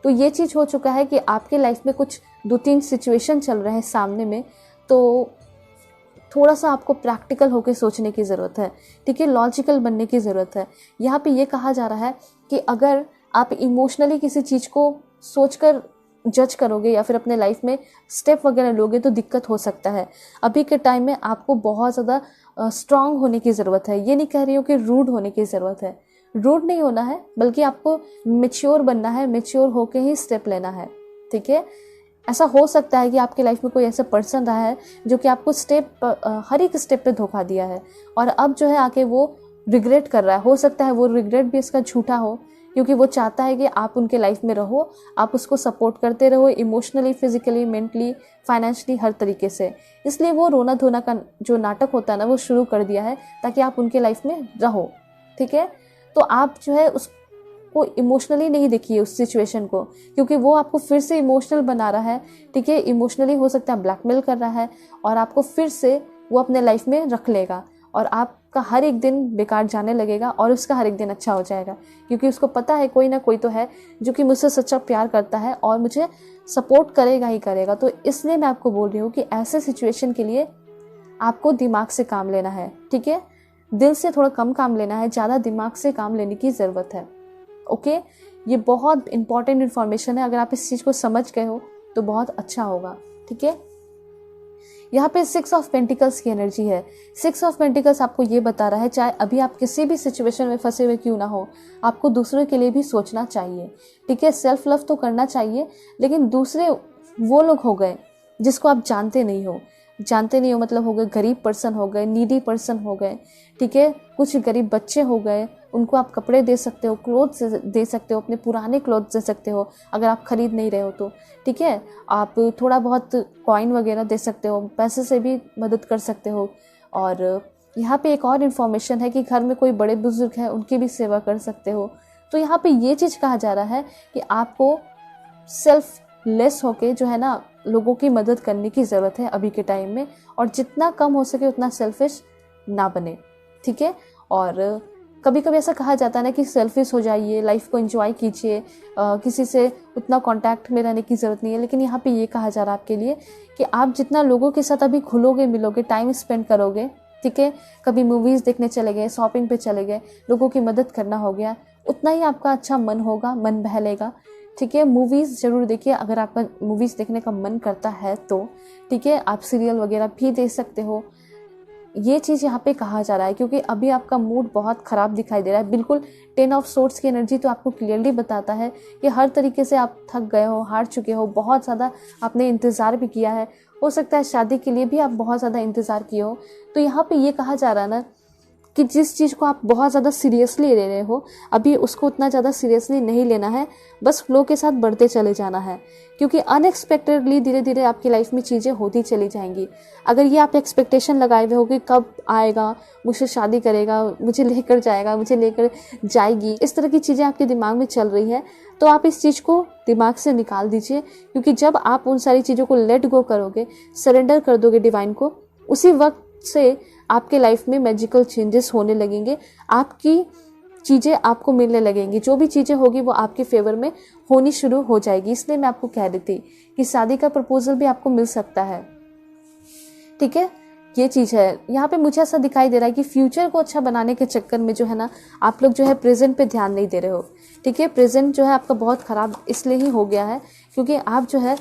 तो ये चीज़ हो चुका है कि आपके लाइफ में कुछ 2-3 सिचुएशन चल रहे हैं सामने में, तो थोड़ा सा आपको प्रैक्टिकल होकर सोचने की ज़रूरत है, ठीक है, लॉजिकल बनने की ज़रूरत है। यहाँ पे ये कहा जा रहा है कि अगर आप इमोशनली किसी चीज़ को सोचकर जज करोगे या फिर अपने लाइफ में स्टेप वगैरह लोगे तो दिक्कत हो सकता है। अभी के टाइम में आपको बहुत ज़्यादा स्ट्रांग होने की ज़रूरत है। ये नहीं कह रही हूँ कि रूड होने की ज़रूरत है, रूड नहीं होना है, बल्कि आपको मैच्योर बनना है, मैच्योर होके ही स्टेप लेना है, ठीक है। ऐसा हो सकता है कि आपके लाइफ में कोई ऐसा पर्सन रहा है जो कि आपको हर एक स्टेप पे धोखा दिया है, और अब जो है आके वो रिग्रेट कर रहा है। हो सकता है वो रिग्रेट भी इसका झूठा हो, क्योंकि वो चाहता है कि आप उनके लाइफ में रहो, आप उसको सपोर्ट करते रहो, इमोशनली, फिजिकली, मेंटली, फाइनेंशियली, हर तरीके से। इसलिए वो रोना धोना का जो नाटक होता है ना, वो शुरू कर दिया है ताकि आप उनके लाइफ में रहो, ठीक है। तो आप जो है को इमोशनली नहीं देखिए उस सिचुएशन को, क्योंकि वो आपको फिर से इमोशनल बना रहा है, ठीक है। इमोशनली हो सकता है ब्लैकमेल कर रहा है और आपको फिर से वो अपने लाइफ में रख लेगा और आपका हर एक दिन बेकार जाने लगेगा और उसका हर एक दिन अच्छा हो जाएगा, क्योंकि उसको पता है कोई ना कोई तो है जो कि मुझसे सच्चा प्यार करता है और मुझे सपोर्ट करेगा ही करेगा। तो इसलिए मैं आपको बोल रही हूँ कि ऐसे सिचुएशन के लिए आपको दिमाग से काम लेना है, ठीक है। दिल से थोड़ा कम काम लेना है, ज़्यादा दिमाग से काम लेने की ज़रूरत है। ओके, ये बहुत इंपॉर्टेंट इन्फॉर्मेशन है। अगर आप इस चीज़ को समझ गए हो तो बहुत अच्छा होगा, ठीक है। यहाँ पे 6 ऑफ पेंटिकल्स की एनर्जी है। 6 ऑफ पेंटिकल्स आपको ये बता रहा है, चाहे अभी आप किसी भी सिचुएशन में फंसे हुए क्यों ना हो, आपको दूसरों के लिए भी सोचना चाहिए, ठीक है। सेल्फ लव तो करना चाहिए, लेकिन दूसरे वो लोग हो गए जिसको आप जानते नहीं हो मतलब हो गए गरीब पर्सन हो गए, नीडी पर्सन हो गए, ठीक है। कुछ गरीब बच्चे हो गए, उनको आप कपड़े दे सकते हो, क्लोथ्स दे सकते हो, अपने पुराने क्लोथ्स दे सकते हो अगर आप खरीद नहीं रहे हो तो, ठीक है। आप थोड़ा बहुत कॉइन वगैरह दे सकते हो, पैसे से भी मदद कर सकते हो। और यहाँ पे एक और इन्फॉर्मेशन है कि घर में कोई बड़े बुजुर्ग हैं, उनकी भी सेवा कर सकते हो। तो यहाँ पे ये चीज़ कहा जा रहा है कि आपको सेल्फ लेस होके जो है ना लोगों की मदद करने की ज़रूरत है अभी के टाइम में, और जितना कम हो सके उतना सेल्फिश ना बने, ठीक है। और कभी कभी ऐसा कहा जाता है ना कि सेल्फिश हो जाइए, लाइफ को एंजॉय कीजिए, किसी से उतना कांटेक्ट में रहने की ज़रूरत नहीं है। लेकिन यहाँ पे ये कहा जा रहा है आपके लिए कि आप जितना लोगों के साथ अभी घुलोगे मिलोगे, टाइम स्पेंड करोगे, ठीक है, कभी मूवीज़ देखने चले गए, शॉपिंग पे चले गए, लोगों की मदद करना हो गया, उतना ही आपका अच्छा मन होगा, मन बहलेगा, ठीक है। मूवीज़ ज़रूर देखिए अगर आपका मूवीज़ देखने का मन करता है तो, ठीक है। आप सीरियल वगैरह भी देख सकते हो। ये चीज़ यहाँ पे कहा जा रहा है क्योंकि अभी आपका मूड बहुत ख़राब दिखाई दे रहा है। बिल्कुल 10 ऑफ सोर्ड्स की एनर्जी तो आपको क्लियरली बताता है कि हर तरीके से आप थक गए हो, हार चुके हो, बहुत ज़्यादा आपने इंतज़ार भी किया है, हो सकता है शादी के लिए भी आप बहुत ज़्यादा इंतज़ार किए हो। तो यहाँ पे ये कहा जा रहा है ना कि जिस चीज़ को आप बहुत ज़्यादा सीरियसली ले रहे हो, अभी उसको उतना ज़्यादा सीरियसली नहीं लेना है, बस फ्लो के साथ बढ़ते चले जाना है, क्योंकि अनएक्सपेक्टेडली धीरे धीरे आपकी लाइफ में चीज़ें होती चली जाएंगी। अगर ये आप एक्सपेक्टेशन लगाए हुए हो कि कब आएगा, मुझसे शादी करेगा, मुझे लेकर जाएगा, मुझे लेकर जाएगी, इस तरह की चीज़ें आपके दिमाग में चल रही हैं, तो आप इस चीज़ को दिमाग से निकाल दीजिए, क्योंकि जब आप उन सारी चीज़ों को लेट गो करोगे, सरेंडर कर दोगे डिवाइन को, उसी वक्त से आपके लाइफ में मैजिकल चेंजेस होने लगेंगे, आपकी चीज़ें आपको मिलने लगेंगी, जो भी चीज़ें होगी वो आपके फेवर में होनी शुरू हो जाएगी। इसलिए मैं आपको कह रही थी कि शादी का प्रपोजल भी आपको मिल सकता है, ठीक है। ये चीज़ है यहाँ पे मुझे ऐसा दिखाई दे रहा है कि फ्यूचर को अच्छा बनाने के चक्कर में जो है ना आप लोग जो है प्रेजेंट पे ध्यान नहीं दे रहे हो, ठीक है। प्रेजेंट जो है आपका बहुत ख़राब इसलिए ही हो गया है क्योंकि आप जो है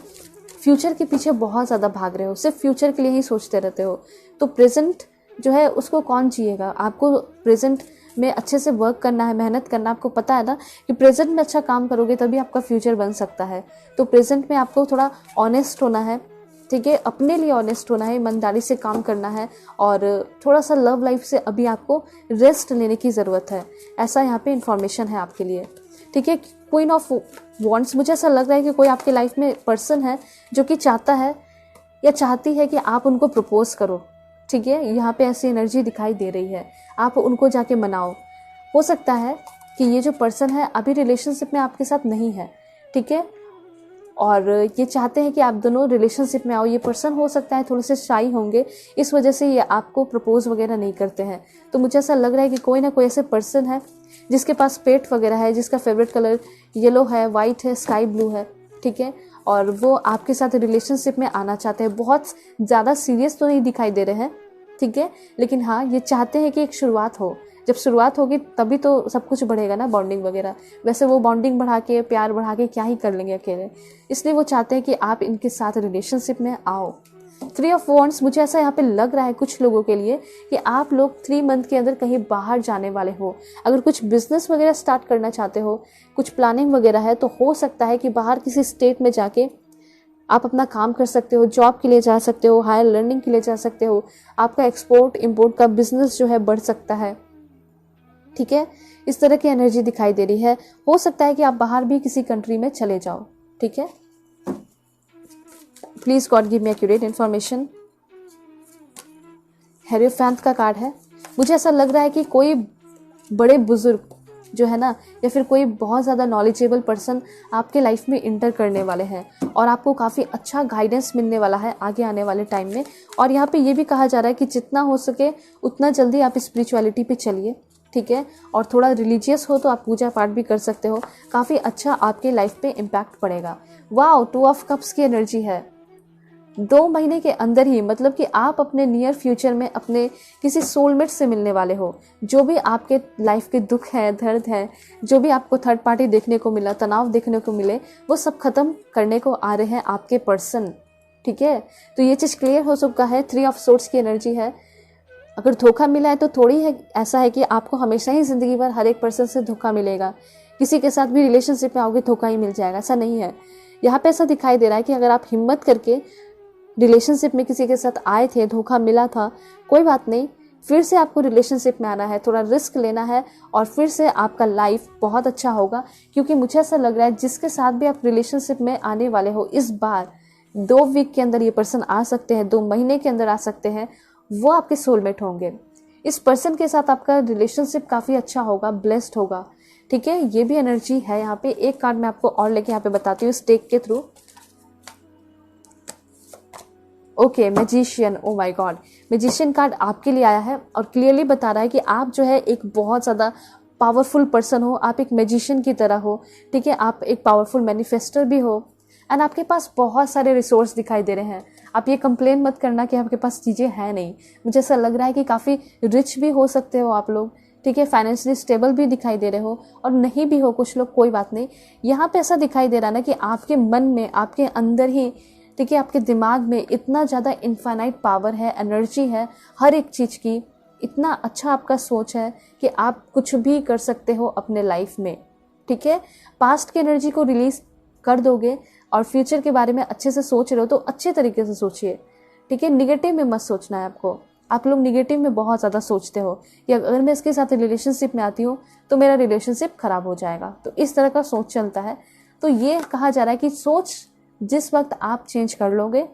फ्यूचर के पीछे बहुत ज़्यादा भाग रहे हो, सिर्फ फ्यूचर के लिए ही सोचते रहते हो। तो प्रेजेंट जो है उसको कौन जिएगा? आपको प्रेजेंट में अच्छे से वर्क करना है, मेहनत करना। आपको पता है ना कि प्रेजेंट में अच्छा काम करोगे तभी आपका फ्यूचर बन सकता है। तो प्रेजेंट में आपको थोड़ा ऑनेस्ट होना है, ठीक है, अपने लिए ऑनेस्ट होना है, ईमानदारी से काम करना है, और थोड़ा सा लव लाइफ से अभी आपको रेस्ट लेने की ज़रूरत है। ऐसा यहाँ पे इन्फॉर्मेशन है आपके लिए, ठीक है। क्वीन ऑफ वॉन्ड्स, मुझे ऐसा लग रहा है कि कोई आपके लाइफ में पर्सन है जो कि चाहता है या चाहती है कि आप उनको प्रपोज करो, ठीक है। यहाँ पे ऐसी एनर्जी दिखाई दे रही है, आप उनको जाके मनाओ। हो सकता है कि ये जो पर्सन है अभी रिलेशनशिप में आपके साथ नहीं है, ठीक है, और ये चाहते हैं कि आप दोनों रिलेशनशिप में आओ। ये पर्सन हो सकता है थोड़े से शाई होंगे, इस वजह से ये आपको प्रपोज वगैरह नहीं करते हैं। तो मुझे ऐसा लग रहा है कि कोई ना कोई ऐसे पर्सन है जिसके पास पेट वगैरह है, जिसका फेवरेट कलर येलो है, वाइट है, स्काई ब्लू है, ठीक है, और वो आपके साथ रिलेशनशिप में आना चाहते हैं। बहुत ज़्यादा सीरियस तो नहीं दिखाई दे रहे हैं, ठीक है, लेकिन हाँ ये चाहते हैं कि एक शुरुआत हो। जब शुरुआत होगी तभी तो सब कुछ बढ़ेगा ना, बॉन्डिंग वगैरह। वैसे वो बॉन्डिंग बढ़ा के, प्यार बढ़ा के क्या ही कर लेंगे अकेले, इसलिए वो चाहते हैं कि आप इनके साथ रिलेशनशिप में आओ। 3 ऑफ वॉन्ड्स, मुझे ऐसा यहाँ पे लग रहा है कुछ लोगों के लिए कि आप लोग 3 मंथ के अंदर कहीं बाहर जाने वाले हो। अगर कुछ बिजनेस वगैरह स्टार्ट करना चाहते हो, कुछ प्लानिंग वगैरह है, तो हो सकता है कि बाहर किसी स्टेट में जाके आप अपना काम कर सकते हो, जॉब के लिए जा सकते हो, हायर लर्निंग के लिए जा सकते हो। आपका एक्सपोर्ट इम्पोर्ट का बिजनेस जो है बढ़ सकता है, ठीक है। इस तरह की एनर्जी दिखाई दे रही है। हो सकता है कि आप बाहर भी किसी कंट्री में चले जाओ, ठीक है। Please God give me accurate information. Hierophant का कार्ड है। मुझे ऐसा लग रहा है कि कोई बड़े बुजुर्ग जो है ना, या फिर कोई बहुत ज़्यादा नॉलेजेबल पर्सन आपके लाइफ में इंटर करने वाले हैं और आपको काफ़ी अच्छा गाइडेंस मिलने वाला है आगे आने वाले टाइम में। और यहाँ पे ये भी कहा जा रहा है कि जितना हो सके उतना जल्दी आप स्पिरिचुअलिटी पे चलिए, ठीक है। और थोड़ा रिलीजियस हो तो आप पूजा पाठ भी कर सकते हो, काफ़ी अच्छा आपके लाइफ पे इम्पैक्ट पड़ेगा। वाओ, 2 ऑफ कप्स की एनर्जी है। 2 महीने के अंदर ही, मतलब कि आप अपने नियर फ्यूचर में अपने किसी सोलमेट से मिलने वाले हो। जो भी आपके लाइफ के दुख है, दर्द है, जो भी आपको थर्ड पार्टी देखने को मिला, तनाव देखने को मिले, वो सब खत्म करने को आ रहे हैं आपके पर्सन, ठीक है। तो ये चीज़ क्लियर हो चुका है। 3 ऑफ सोर्ड्स की एनर्जी है। अगर धोखा मिला है तो थोड़ी है ऐसा है कि आपको हमेशा ही ज़िंदगी भर हर एक पर्सन से धोखा मिलेगा। किसी के साथ भी रिलेशनशिप में आओगे धोखा ही मिल जाएगा, ऐसा नहीं है। यहाँ पे ऐसा दिखाई दे रहा है कि अगर आप हिम्मत करके रिलेशनशिप में किसी के साथ आए थे, धोखा मिला था, कोई बात नहीं, फिर से आपको रिलेशनशिप में आना है, थोड़ा रिस्क लेना है और फिर से आपका लाइफ बहुत अच्छा होगा। क्योंकि मुझे ऐसा लग रहा है जिसके साथ भी आप रिलेशनशिप में आने वाले हो, इस बार 2 वीक के अंदर ये पर्सन आ सकते हैं, 2 महीने के अंदर आ सकते हैं, वो आपके सोलमेट होंगे। इस पर्सन के साथ आपका रिलेशनशिप काफ़ी अच्छा होगा, ब्लेस्ड होगा, ठीक है। ये भी एनर्जी है यहाँ पे। एक कार्ड मैं आपको और लेके यहाँ पे बताती हूँ स्टेक के through. Okay, magician. O my God, magician card आपके लिए आया है और क्लियरली बता रहा है कि आप जो है एक बहुत ज़्यादा पावरफुल पर्सन हो, आप एक मैजिशियन की तरह हो, ठीक है। आप एक पावरफुल मैनिफेस्टर भी हो एंड आपके पास बहुत सारे रिसोर्स दिखाई दे रहे हैं। आप ये कंप्लेन मत करना कि आपके पास चीज़ें हैं नहीं। मुझे ऐसा लग रहा है कि काफ़ी रिच भी हो सकते हो आप लोग, ठीक है। फाइनेंशियली स्टेबल भी दिखाई दे रहे हो और नहीं भी हो कुछ लोग, कोई बात नहीं। यहाँ पे ऐसा दिखाई दे रहा है ना कि आपके मन में, आपके अंदर ही, ठीक है, आपके दिमाग में इतना ज़्यादा इनफाइनाइट पावर है, एनर्जी है हर एक चीज़ की। इतना अच्छा आपका सोच है कि आप कुछ भी कर सकते हो अपने लाइफ में, ठीक है। पास्ट की एनर्जी को रिलीज कर दोगे और फ्यूचर के बारे में अच्छे से सोच रहे हो तो अच्छे तरीके से सोचिए, ठीक है। निगेटिव में मत सोचना है आपको। आप लोग निगेटिव में बहुत ज़्यादा सोचते हो कि अगर मैं इसके साथ रिलेशनशिप में आती हूँ तो मेरा रिलेशनशिप खराब हो जाएगा, तो इस तरह का सोच चलता है। तो ये कहा जा रहा है कि सोच जिस वक्त आप चेंज कर लोगे,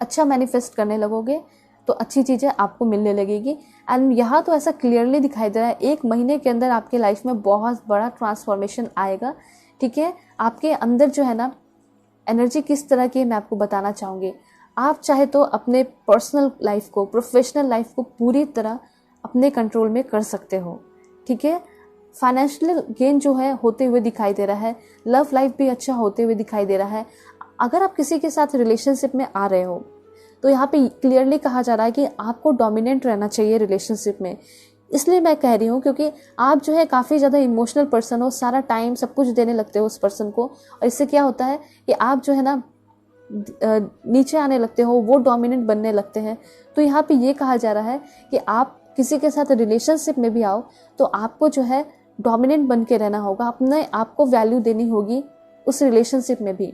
अच्छा मैनिफेस्ट करने लगोगे, तो अच्छी चीज़ें आपको मिलने लगेगी। एंड यहाँ तो ऐसा क्लियरली दिखाई दे रहा है 1 महीने के अंदर आपके लाइफ में बहुत बड़ा ट्रांसफॉर्मेशन आएगा, ठीक है। आपके अंदर जो है ना एनर्जी किस तरह की है मैं आपको बताना चाहूँगी। आप चाहे तो अपने पर्सनल लाइफ को, प्रोफेशनल लाइफ को पूरी तरह अपने कंट्रोल में कर सकते हो, ठीक है। फाइनेंशियल गेन जो है होते हुए दिखाई दे रहा है, लव लाइफ भी अच्छा होते हुए दिखाई दे रहा है। अगर आप किसी के साथ रिलेशनशिप में आ रहे हो तो यहाँ पे क्लियरली कहा जा रहा है कि आपको डोमिनेंट रहना चाहिए रिलेशनशिप में। इसलिए मैं कह रही हूँ क्योंकि आप जो है काफ़ी ज़्यादा इमोशनल पर्सन हो, सारा टाइम सब कुछ देने लगते हो उस पर्सन को, और इससे क्या होता है कि आप जो है ना नीचे आने लगते हो, वो डोमिनेंट बनने लगते हैं। तो यहाँ पे ये कहा जा रहा है कि आप किसी के साथ रिलेशनशिप में भी आओ तो आपको जो है डोमिनेंट बन के रहना होगा, अपने आप को वैल्यू देनी होगी उस रिलेशनशिप में भी।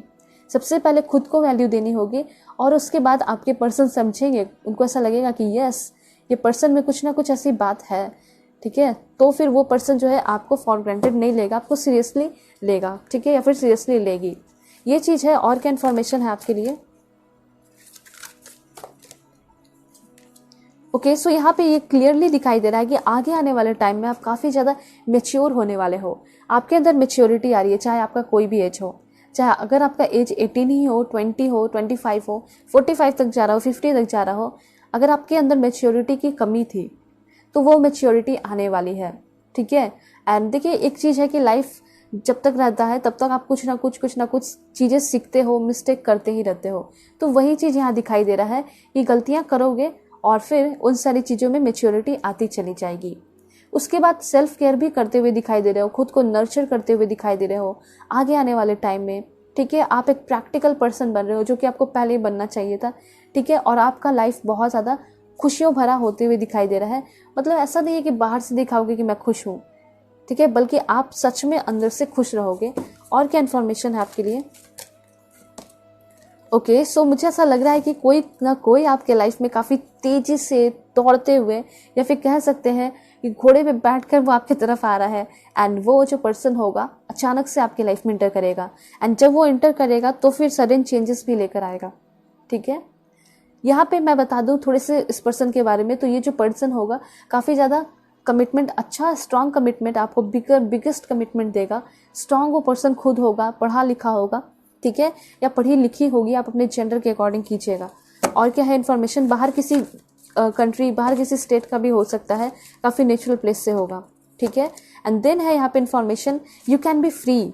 सबसे पहले खुद को वैल्यू देनी होगी और उसके बाद आपके पर्सन समझेंगे, उनको ऐसा लगेगा कि यस ये पर्सन में कुछ ना कुछ ऐसी बात है, ठीक है। तो फिर वो पर्सन जो है आपको फॉर ग्रांटेड नहीं लेगा, आपको सीरियसली लेगा, ठीक है, या फिर सीरियसली लेगी। ये चीज़ है। और क्या इन्फॉर्मेशन है आपके लिए? ओके, सो यहाँ पे ये क्लियरली दिखाई दे रहा है कि आगे आने वाले टाइम में आप काफ़ी ज़्यादा मेच्योर होने वाले हो। आपके अंदर मेच्योरिटी आ रही है, चाहे आपका कोई भी एज हो, चाहे अगर आपका एज 18 ही हो, 20 हो, 25 हो, 45 तक जा रहा हो, 50 तक जा रहा हो, अगर आपके अंदर मेच्योरिटी की कमी थी तो वो मेच्योरिटी आने वाली है, ठीक है। एंड देखिए एक चीज़ है कि लाइफ जब तक रहता है तब तक आप कुछ ना कुछ चीज़ें सीखते हो, मिस्टेक करते ही रहते हो। तो वही चीज़ यहाँ दिखाई दे रहा है कि गलतियाँ करोगे और फिर उन सारी चीज़ों में मेच्योरिटी आती चली जाएगी। उसके बाद सेल्फ केयर भी करते हुए दिखाई दे रहे हो, खुद को नर्चर करते हुए दिखाई दे रहे हो आगे आने वाले टाइम में, ठीक है। आप एक प्रैक्टिकल पर्सन बन रहे हो जो कि आपको पहले ही बनना चाहिए था, ठीक है। और आपका लाइफ बहुत ज़्यादा खुशियों भरा होते हुए दिखाई दे रहा है। मतलब ऐसा नहीं है कि बाहर से दिखाओगे कि मैं खुश हूँ, ठीक है, बल्कि आप सच में अंदर से खुश रहोगे। और क्या इन्फॉर्मेशन है आपके लिए? ओके, सो मुझे ऐसा लग रहा है कि कोई ना कोई आपके लाइफ में काफ़ी तेज़ी से दौड़ते हुए, या फिर कह सकते हैं कि घोड़े पे बैठकर वो आपकी तरफ आ रहा है। एंड वो जो पर्सन होगा अचानक से आपके लाइफ में इंटर करेगा। एंड जब वो इंटर करेगा तो फिर सडन चेंजेस भी लेकर आएगा, ठीक है। यहाँ पे मैं बता दूँ थोड़े से इस पर्सन के बारे में। तो ये जो पर्सन होगा काफ़ी ज़्यादा कमिटमेंट, अच्छा स्ट्रॉन्ग कमिटमेंट आपको बिगेस्ट कमिटमेंट देगा। स्ट्रॉन्ग वो पर्सन खुद होगा, पढ़ा लिखा होगा, ठीक है, या पढ़ी लिखी होगी, आप अपने जेंडर के अकॉर्डिंग कीजिएगा। और क्या है, इन्फॉर्मेशन बाहर किसी कंट्री, बाहर किसी स्टेट का भी हो सकता है, काफ़ी नेचुरल प्लेस से होगा, ठीक है। एंड देन है यहाँ पे information, you can be free,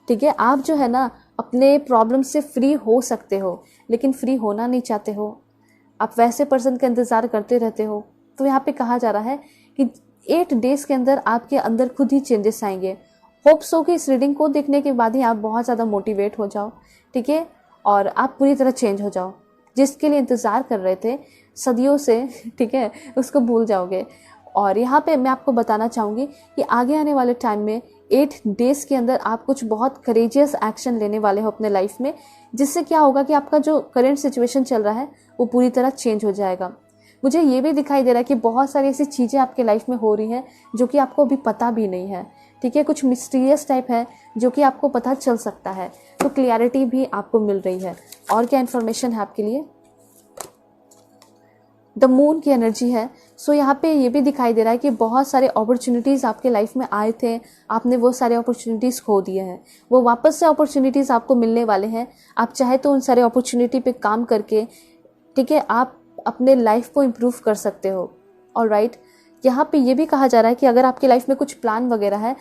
ठीक है। आप जो है ना अपने प्रॉब्लम से फ्री हो सकते हो, लेकिन फ्री होना नहीं चाहते हो, आप वैसे पर्सन का इंतज़ार करते रहते हो। तो यहाँ पे कहा जा रहा है कि 8 डेज़ के अंदर आपके अंदर खुद ही चेंजेस आएंगे। होप्स हो कि इस रीडिंग को देखने के बाद ही आप बहुत ज़्यादा मोटिवेट हो जाओ, ठीक है, और आप पूरी तरह चेंज हो जाओ। जिसके लिए इंतज़ार कर रहे थे सदियों से, ठीक है, उसको भूल जाओगे। और यहाँ पे मैं आपको बताना चाहूँगी कि आगे आने वाले टाइम में 8 डेज़ के अंदर आप कुछ बहुत करेजियस एक्शन लेने वाले हो अपने लाइफ में, जिससे क्या होगा कि आपका जो करंट सिचुएशन चल रहा है वो पूरी तरह चेंज हो जाएगा। मुझे ये भी दिखाई दे रहा है कि बहुत सारी ऐसी चीज़ें आपके लाइफ में हो रही हैं जो कि आपको अभी पता भी नहीं है, ठीक है, कुछ मिस्टीरियस टाइप है जो कि आपको पता चल सकता है। तो क्लियरिटी भी आपको मिल रही है। और क्या इन्फॉर्मेशन है आपके लिए, द मून की एनर्जी है। सो यहाँ पे ये भी दिखाई दे रहा है कि बहुत सारे अपॉर्चुनिटीज़ आपके लाइफ में आए थे, आपने वो सारे अपॉर्चुनिटीज़ खो दिए हैं, वो वापस से अपॉर्चुनिटीज़ आपको मिलने वाले हैं। आप चाहे तो उन सारे अपॉर्चुनिटी पे काम करके, ठीक है, आप अपने लाइफ को इम्प्रूव कर सकते हो। ऑलराइट, यहाँ पे ये भी कहा जा रहा है कि अगर आपकी लाइफ में कुछ प्लान वगैरह है,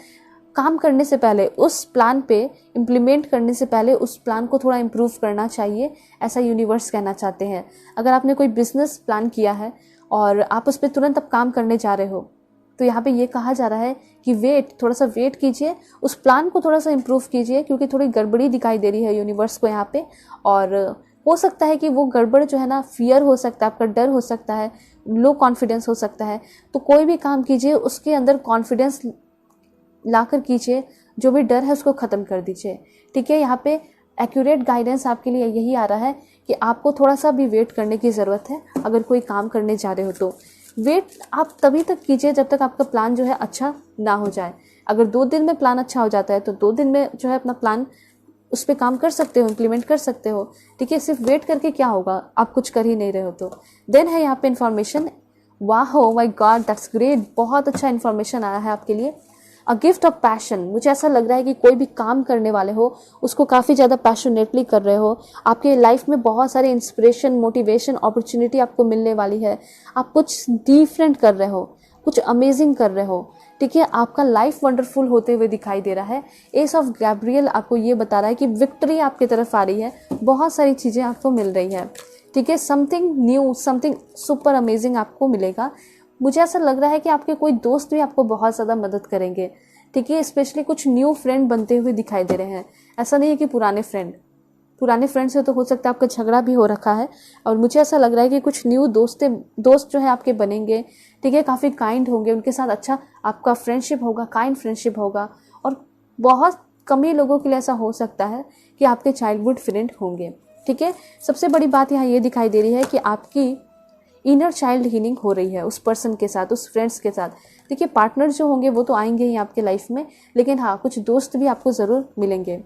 काम करने से पहले, उस प्लान पे इम्प्लीमेंट करने से पहले उस प्लान को थोड़ा इम्प्रूव करना चाहिए, ऐसा यूनिवर्स कहना चाहते हैं। अगर आपने कोई बिजनेस प्लान किया है और आप उस पर तुरंत अब काम करने जा रहे हो, तो यहाँ पे ये कहा जा रहा है कि थोड़ा सा वेट कीजिए, उस प्लान को थोड़ा सा इम्प्रूव कीजिए, क्योंकि थोड़ी गड़बड़ी दिखाई दे रही है यूनिवर्स को यहाँ पे। और हो सकता है कि वो गड़बड़ जो है ना, फियर हो सकता है, आपका डर हो सकता है, लो कॉन्फिडेंस हो सकता है। तो कोई भी काम कीजिए उसके अंदर कॉन्फिडेंस लाकर कीजिए, जो भी डर है उसको ख़त्म कर दीजिए, ठीक है। यहाँ पे एक्यूरेट गाइडेंस आपके लिए यही आ रहा है कि आपको थोड़ा सा भी वेट करने की ज़रूरत है। अगर कोई काम करने जा रहे हो तो वेट आप तभी तक कीजिए जब तक आपका प्लान जो है अच्छा ना हो जाए। अगर 2 दिन में प्लान अच्छा हो जाता है तो 2 दिन में जो है अपना प्लान उस पर काम कर सकते हो, इम्प्लीमेंट कर सकते हो, ठीक है। सिर्फ वेट करके क्या होगा, आप कुछ कर ही नहीं रहे हो। तो देन है यहाँ पे इन्फॉर्मेशन, वाह माय गॉड, दैट्स ग्रेट, बहुत अच्छा इन्फॉर्मेशन आया है आपके लिए। अ गिफ्ट ऑफ पैशन, मुझे ऐसा लग रहा है कि कोई भी काम करने वाले हो उसको काफ़ी ज़्यादा पैशनेटली कर रहे हो। आपके लाइफ में बहुत सारे इंस्पिरेशन, मोटिवेशन, अपॉर्चुनिटी आपको मिलने वाली है। आप कुछ डिफरेंट कर रहे हो, कुछ अमेजिंग कर रहे हो, ठीक है। आपका लाइफ वंडरफुल होते हुए दिखाई दे रहा है। एस ऑफ गैब्रियल आपको ये बता रहा है कि विक्ट्री आपकी तरफ आ रही है, बहुत सारी चीज़ें आपको मिल रही है, ठीक है। Something new, something super amazing आपको मिलेगा। मुझे ऐसा लग रहा है कि आपके कोई दोस्त भी आपको बहुत ज़्यादा मदद करेंगे, ठीक है। स्पेशली कुछ न्यू फ्रेंड बनते हुए दिखाई दे रहे हैं। ऐसा नहीं है कि पुराने फ्रेंड से तो हो सकता है आपका झगड़ा भी हो रखा है, और मुझे ऐसा लग रहा है कि कुछ न्यू दोस्त जो है आपके बनेंगे, ठीक है। काफ़ी काइंड होंगे, उनके साथ अच्छा आपका फ्रेंडशिप होगा, काइंड फ्रेंडशिप होगा। और बहुत कम ही लोगों के लिए ऐसा हो सकता है कि आपके चाइल्डहुड फ्रेंड होंगे, ठीक है। सबसे बड़ी बात यहाँ ये दिखाई दे रही है कि आपकी इनर चाइल्ड हीलिंग हो रही है उस पर्सन के साथ, उस फ्रेंड्स के साथ। देखिए, पार्टनर जो होंगे वो तो आएंगे ही आपके लाइफ में, लेकिन हाँ, कुछ दोस्त भी आपको ज़रूर मिलेंगे।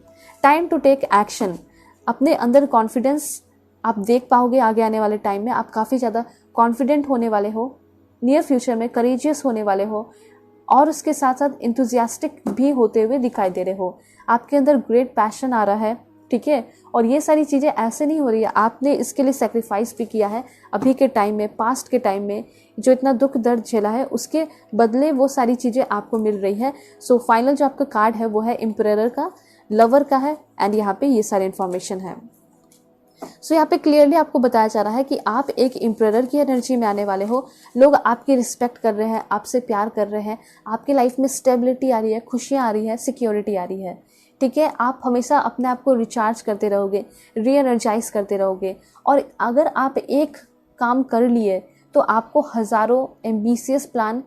टाइम टू टेक एक्शन, अपने अंदर कॉन्फिडेंस आप देख पाओगे आगे आने वाले टाइम में। आप काफ़ी ज़्यादा कॉन्फिडेंट होने वाले हो, नियर फ्यूचर में करेजियस होने वाले हो, और उसके साथ साथ इंथुजियास्टिक भी होते हुए दिखाई दे रहे हो। आपके अंदर ग्रेट पैशन आ रहा है, ठीक है। और ये सारी चीज़ें ऐसे नहीं हो रही है, आपने इसके लिए सेक्रीफाइस भी किया है अभी के टाइम में, पास्ट के टाइम में जो इतना दुख दर्द झेला है, उसके बदले वो सारी चीज़ें आपको मिल रही है। सो फाइनल जो आपका कार्ड है वो है एम्परर का, लवर का है, एंड यहाँ पे ये सारी इन्फॉर्मेशन है। सो यहाँ पे क्लियरली आपको बताया जा रहा है कि आप एक एम्परर की एनर्जी में आने वाले हो। लोग आपकी रिस्पेक्ट कर रहे हैं, आपसे प्यार कर रहे हैं, आपकी लाइफ में स्टेबिलिटी आ रही है, खुशियाँ आ रही है, सिक्योरिटी आ रही है, ठीक है। आप हमेशा अपने आप को रिचार्ज करते रहोगे, री एनर्जाइज करते रहोगे। और अगर आप एक काम कर लिए तो आपको हज़ारों एम्बिशियस प्लान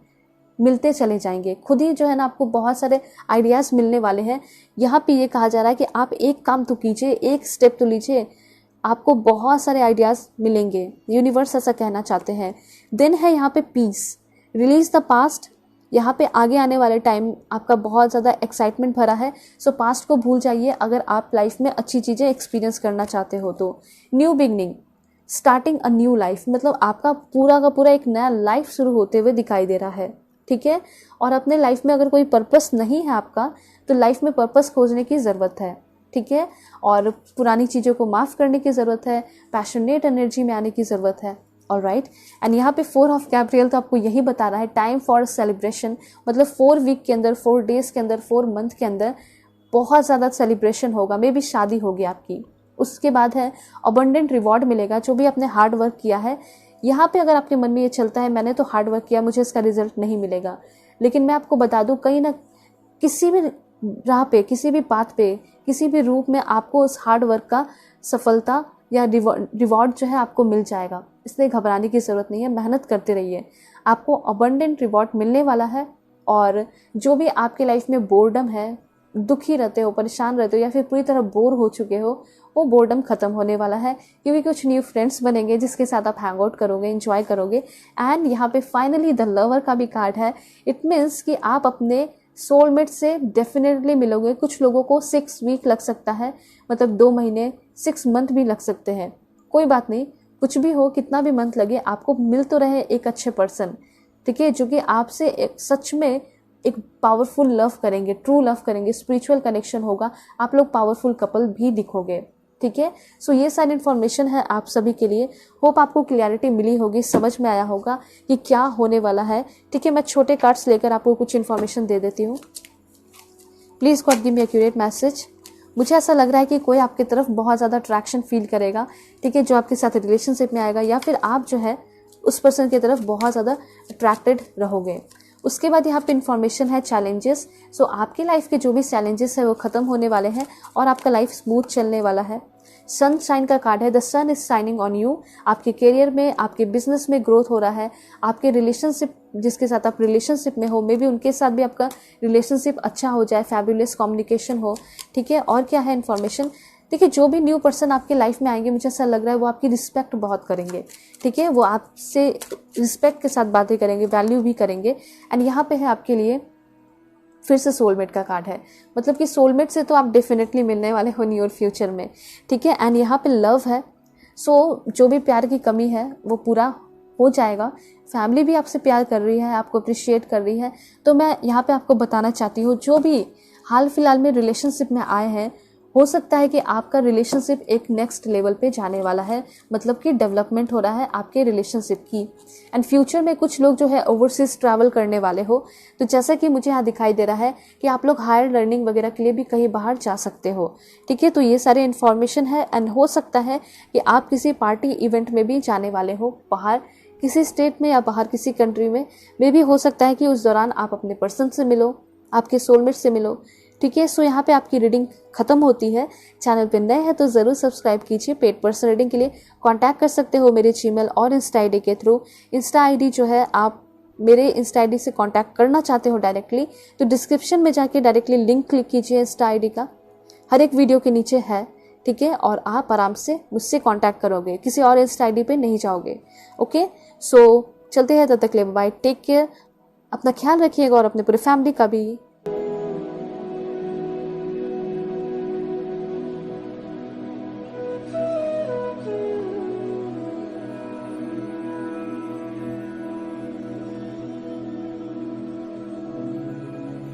मिलते चले जाएंगे। खुद ही जो है ना, आपको बहुत सारे आइडियाज़ मिलने वाले हैं। यहाँ पे ये कहा जा रहा है कि आप एक काम तो कीजिए, एक स्टेप तो लीजिए, आपको बहुत सारे आइडियाज़ मिलेंगे, यूनिवर्स ऐसा कहना चाहते हैं। देन है यहाँ पे पीस, रिलीज द पास्ट। यहाँ पे आगे आने वाले टाइम आपका बहुत ज़्यादा एक्साइटमेंट भरा है। सो पास्ट को भूल जाइए अगर आप लाइफ में अच्छी चीज़ें एक्सपीरियंस करना चाहते हो तो। New beginning, starting a new life, मतलब आपका पूरा का पूरा एक नया लाइफ शुरू होते हुए दिखाई दे रहा है, ठीक है। और अपने लाइफ में अगर कोई पर्पस नहीं है आपका, तो लाइफ में पर्पस खोजने की ज़रूरत है, ठीक है। और पुरानी चीज़ों को माफ़ करने की ज़रूरत है, पैशनेट एनर्जी में आने की ज़रूरत है। ऑलराइट, एंड यहाँ पे 4 ऑफ गैब्रियल तो आपको यही बता रहा है, टाइम फॉर सेलिब्रेशन, मतलब 4 वीक के अंदर, 4 डेज़ के अंदर, 4 मंथ के अंदर बहुत ज़्यादा सेलिब्रेशन होगा, मे भी शादी होगी आपकी। उसके बाद है अबंडेंट रिवॉर्ड मिलेगा, जो भी आपने हार्ड वर्क किया है। यहाँ पे अगर आपके मन में ये चलता है मैंने तो हार्ड वर्क किया, मुझे इसका रिजल्ट नहीं मिलेगा, लेकिन मैं आपको बता दूँ कहीं ना किसी भी राह पे, किसी भी पाथ पे, किसी भी रूप में आपको उस हार्ड वर्क का सफलता या रिवॉर्ड जो है आपको मिल जाएगा। इसलिए घबराने की ज़रूरत नहीं है, मेहनत करते रहिए, आपको अबंडेंट रिवॉर्ड मिलने वाला है। और जो भी आपके लाइफ में बोर्डम है, दुखी रहते हो, परेशान रहते हो, या फिर पूरी तरह बोर हो चुके हो, वो बोर्डम ख़त्म होने वाला है, क्योंकि कुछ न्यू फ्रेंड्स बनेंगे जिसके साथ आप हैंग आउट करोगे, एंजॉय करोगे। एंड यहाँ पे फाइनली द लवर का भी कार्ड है। इट मीन्स कि आप अपने सोलमेट से डेफिनेटली मिलोगे। कुछ लोगों को 6 वीक लग सकता है, मतलब 2 महीने, 6 मंथ भी लग सकते हैं। कोई बात नहीं, कुछ भी हो, कितना भी मंथ लगे, आपको मिल तो रहे एक अच्छे पर्सन, ठीक है, जो कि आपसे सच में एक पावरफुल लव करेंगे, ट्रू लव करेंगे, स्पिरिचुअल कनेक्शन होगा, आप लोग पावरफुल कपल भी दिखोगे, ठीक है। सो ये सारी इन्फॉर्मेशन है आप सभी के लिए। होप आपको क्लियरिटी मिली होगी, समझ में आया होगा कि क्या होने वाला है, ठीक है। मैं छोटे कार्ड्स लेकर आपको कुछ इन्फॉर्मेशन दे देती हूँ। Please God give me accurate message. मुझे ऐसा लग रहा है कि कोई आपकी तरफ बहुत ज़्यादा अट्रैक्शन फील करेगा, ठीक है, जो आपके साथ रिलेशनशिप में आएगा, या फिर आप जो है उस पर्सन की तरफ बहुत ज़्यादा अट्रैक्टेड रहोगे। उसके बाद यहाँ पे इन्फॉर्मेशन है चैलेंजेस। सो आपकी लाइफ के जो भी चैलेंजेस है वो ख़त्म होने वाले हैं और आपका लाइफ स्मूथ चलने वाला है। सन साइन का कार्ड है, the sun is shining on you. आपके करियर में, आपके बिजनेस में ग्रोथ हो रहा है। आपके रिलेशनशिप, जिसके साथ आप रिलेशनशिप में हो, मे बी उनके साथ भी आपका रिलेशनशिप अच्छा हो जाए, फैबुलस कम्युनिकेशन हो, ठीक है। और क्या है इन्फॉर्मेशन, देखिए जो भी न्यू पर्सन आपके लाइफ में आएंगे, मुझे ऐसा लग रहा है वो आपकी रिस्पेक्ट बहुत करेंगे, ठीक है, वो आपसे रिस्पेक्ट के साथ बातें करेंगे, वैल्यू भी करेंगे। एंड यहाँ पे है आपके लिए फिर से सोलमेट का कार्ड है, मतलब कि सोलमेट से तो आप डेफिनेटली मिलने वाले हो नियर फ्यूचर में, ठीक है। एंड यहाँ पे लव है। सो जो भी प्यार की कमी है वो पूरा हो जाएगा। फैमिली भी आपसे प्यार कर रही है, आपको अप्रिशिएट कर रही है। तो मैं यहाँ पे आपको बताना चाहती हूँ, जो भी हाल फिलहाल में रिलेशनशिप में आए हैं, हो सकता है कि आपका रिलेशनशिप एक नेक्स्ट लेवल पे जाने वाला है, मतलब कि डेवलपमेंट हो रहा है आपके रिलेशनशिप की। एंड फ्यूचर में कुछ लोग जो है ओवरसीज ट्रैवल करने वाले हो, तो जैसा कि मुझे यहाँ दिखाई दे रहा है कि आप लोग हायर लर्निंग वगैरह के लिए भी कहीं बाहर जा सकते हो, ठीक है। तो ये सारे इन्फॉर्मेशन है। एंड हो सकता है कि आप किसी पार्टी इवेंट में भी जाने वाले हो, बाहर किसी स्टेट में या बाहर किसी कंट्री में। मे भी हो सकता है कि उस दौरान आप अपने पर्सन से मिलो, आपके सोलमेट से मिलो, ठीक है। सो यहाँ पे आपकी रीडिंग खत्म होती है। चैनल पे नए हैं तो ज़रूर सब्सक्राइब कीजिए। पेड पर्सन रीडिंग के लिए कांटेक्ट कर सकते हो मेरे जीमेल और इंस्टा आईडी के थ्रू। इंस्टा आईडी जो है, आप मेरे इंस्टा आईडी से कांटेक्ट करना चाहते हो डायरेक्टली, तो डिस्क्रिप्शन में जाके डायरेक्टली लिंक क्लिक कीजिए इंस्टा आईडी का, हर एक वीडियो के नीचे है, ठीक है। और आप आराम से मुझसे कांटेक्ट करोगे, किसी और इंस्टा आईडी पे नहीं जाओगे। ओके, सो चलते हैं, तब तक ले बाय, टेक केयर, अपना ख्याल रखिएगा और अपने पूरे फैमिली का भी।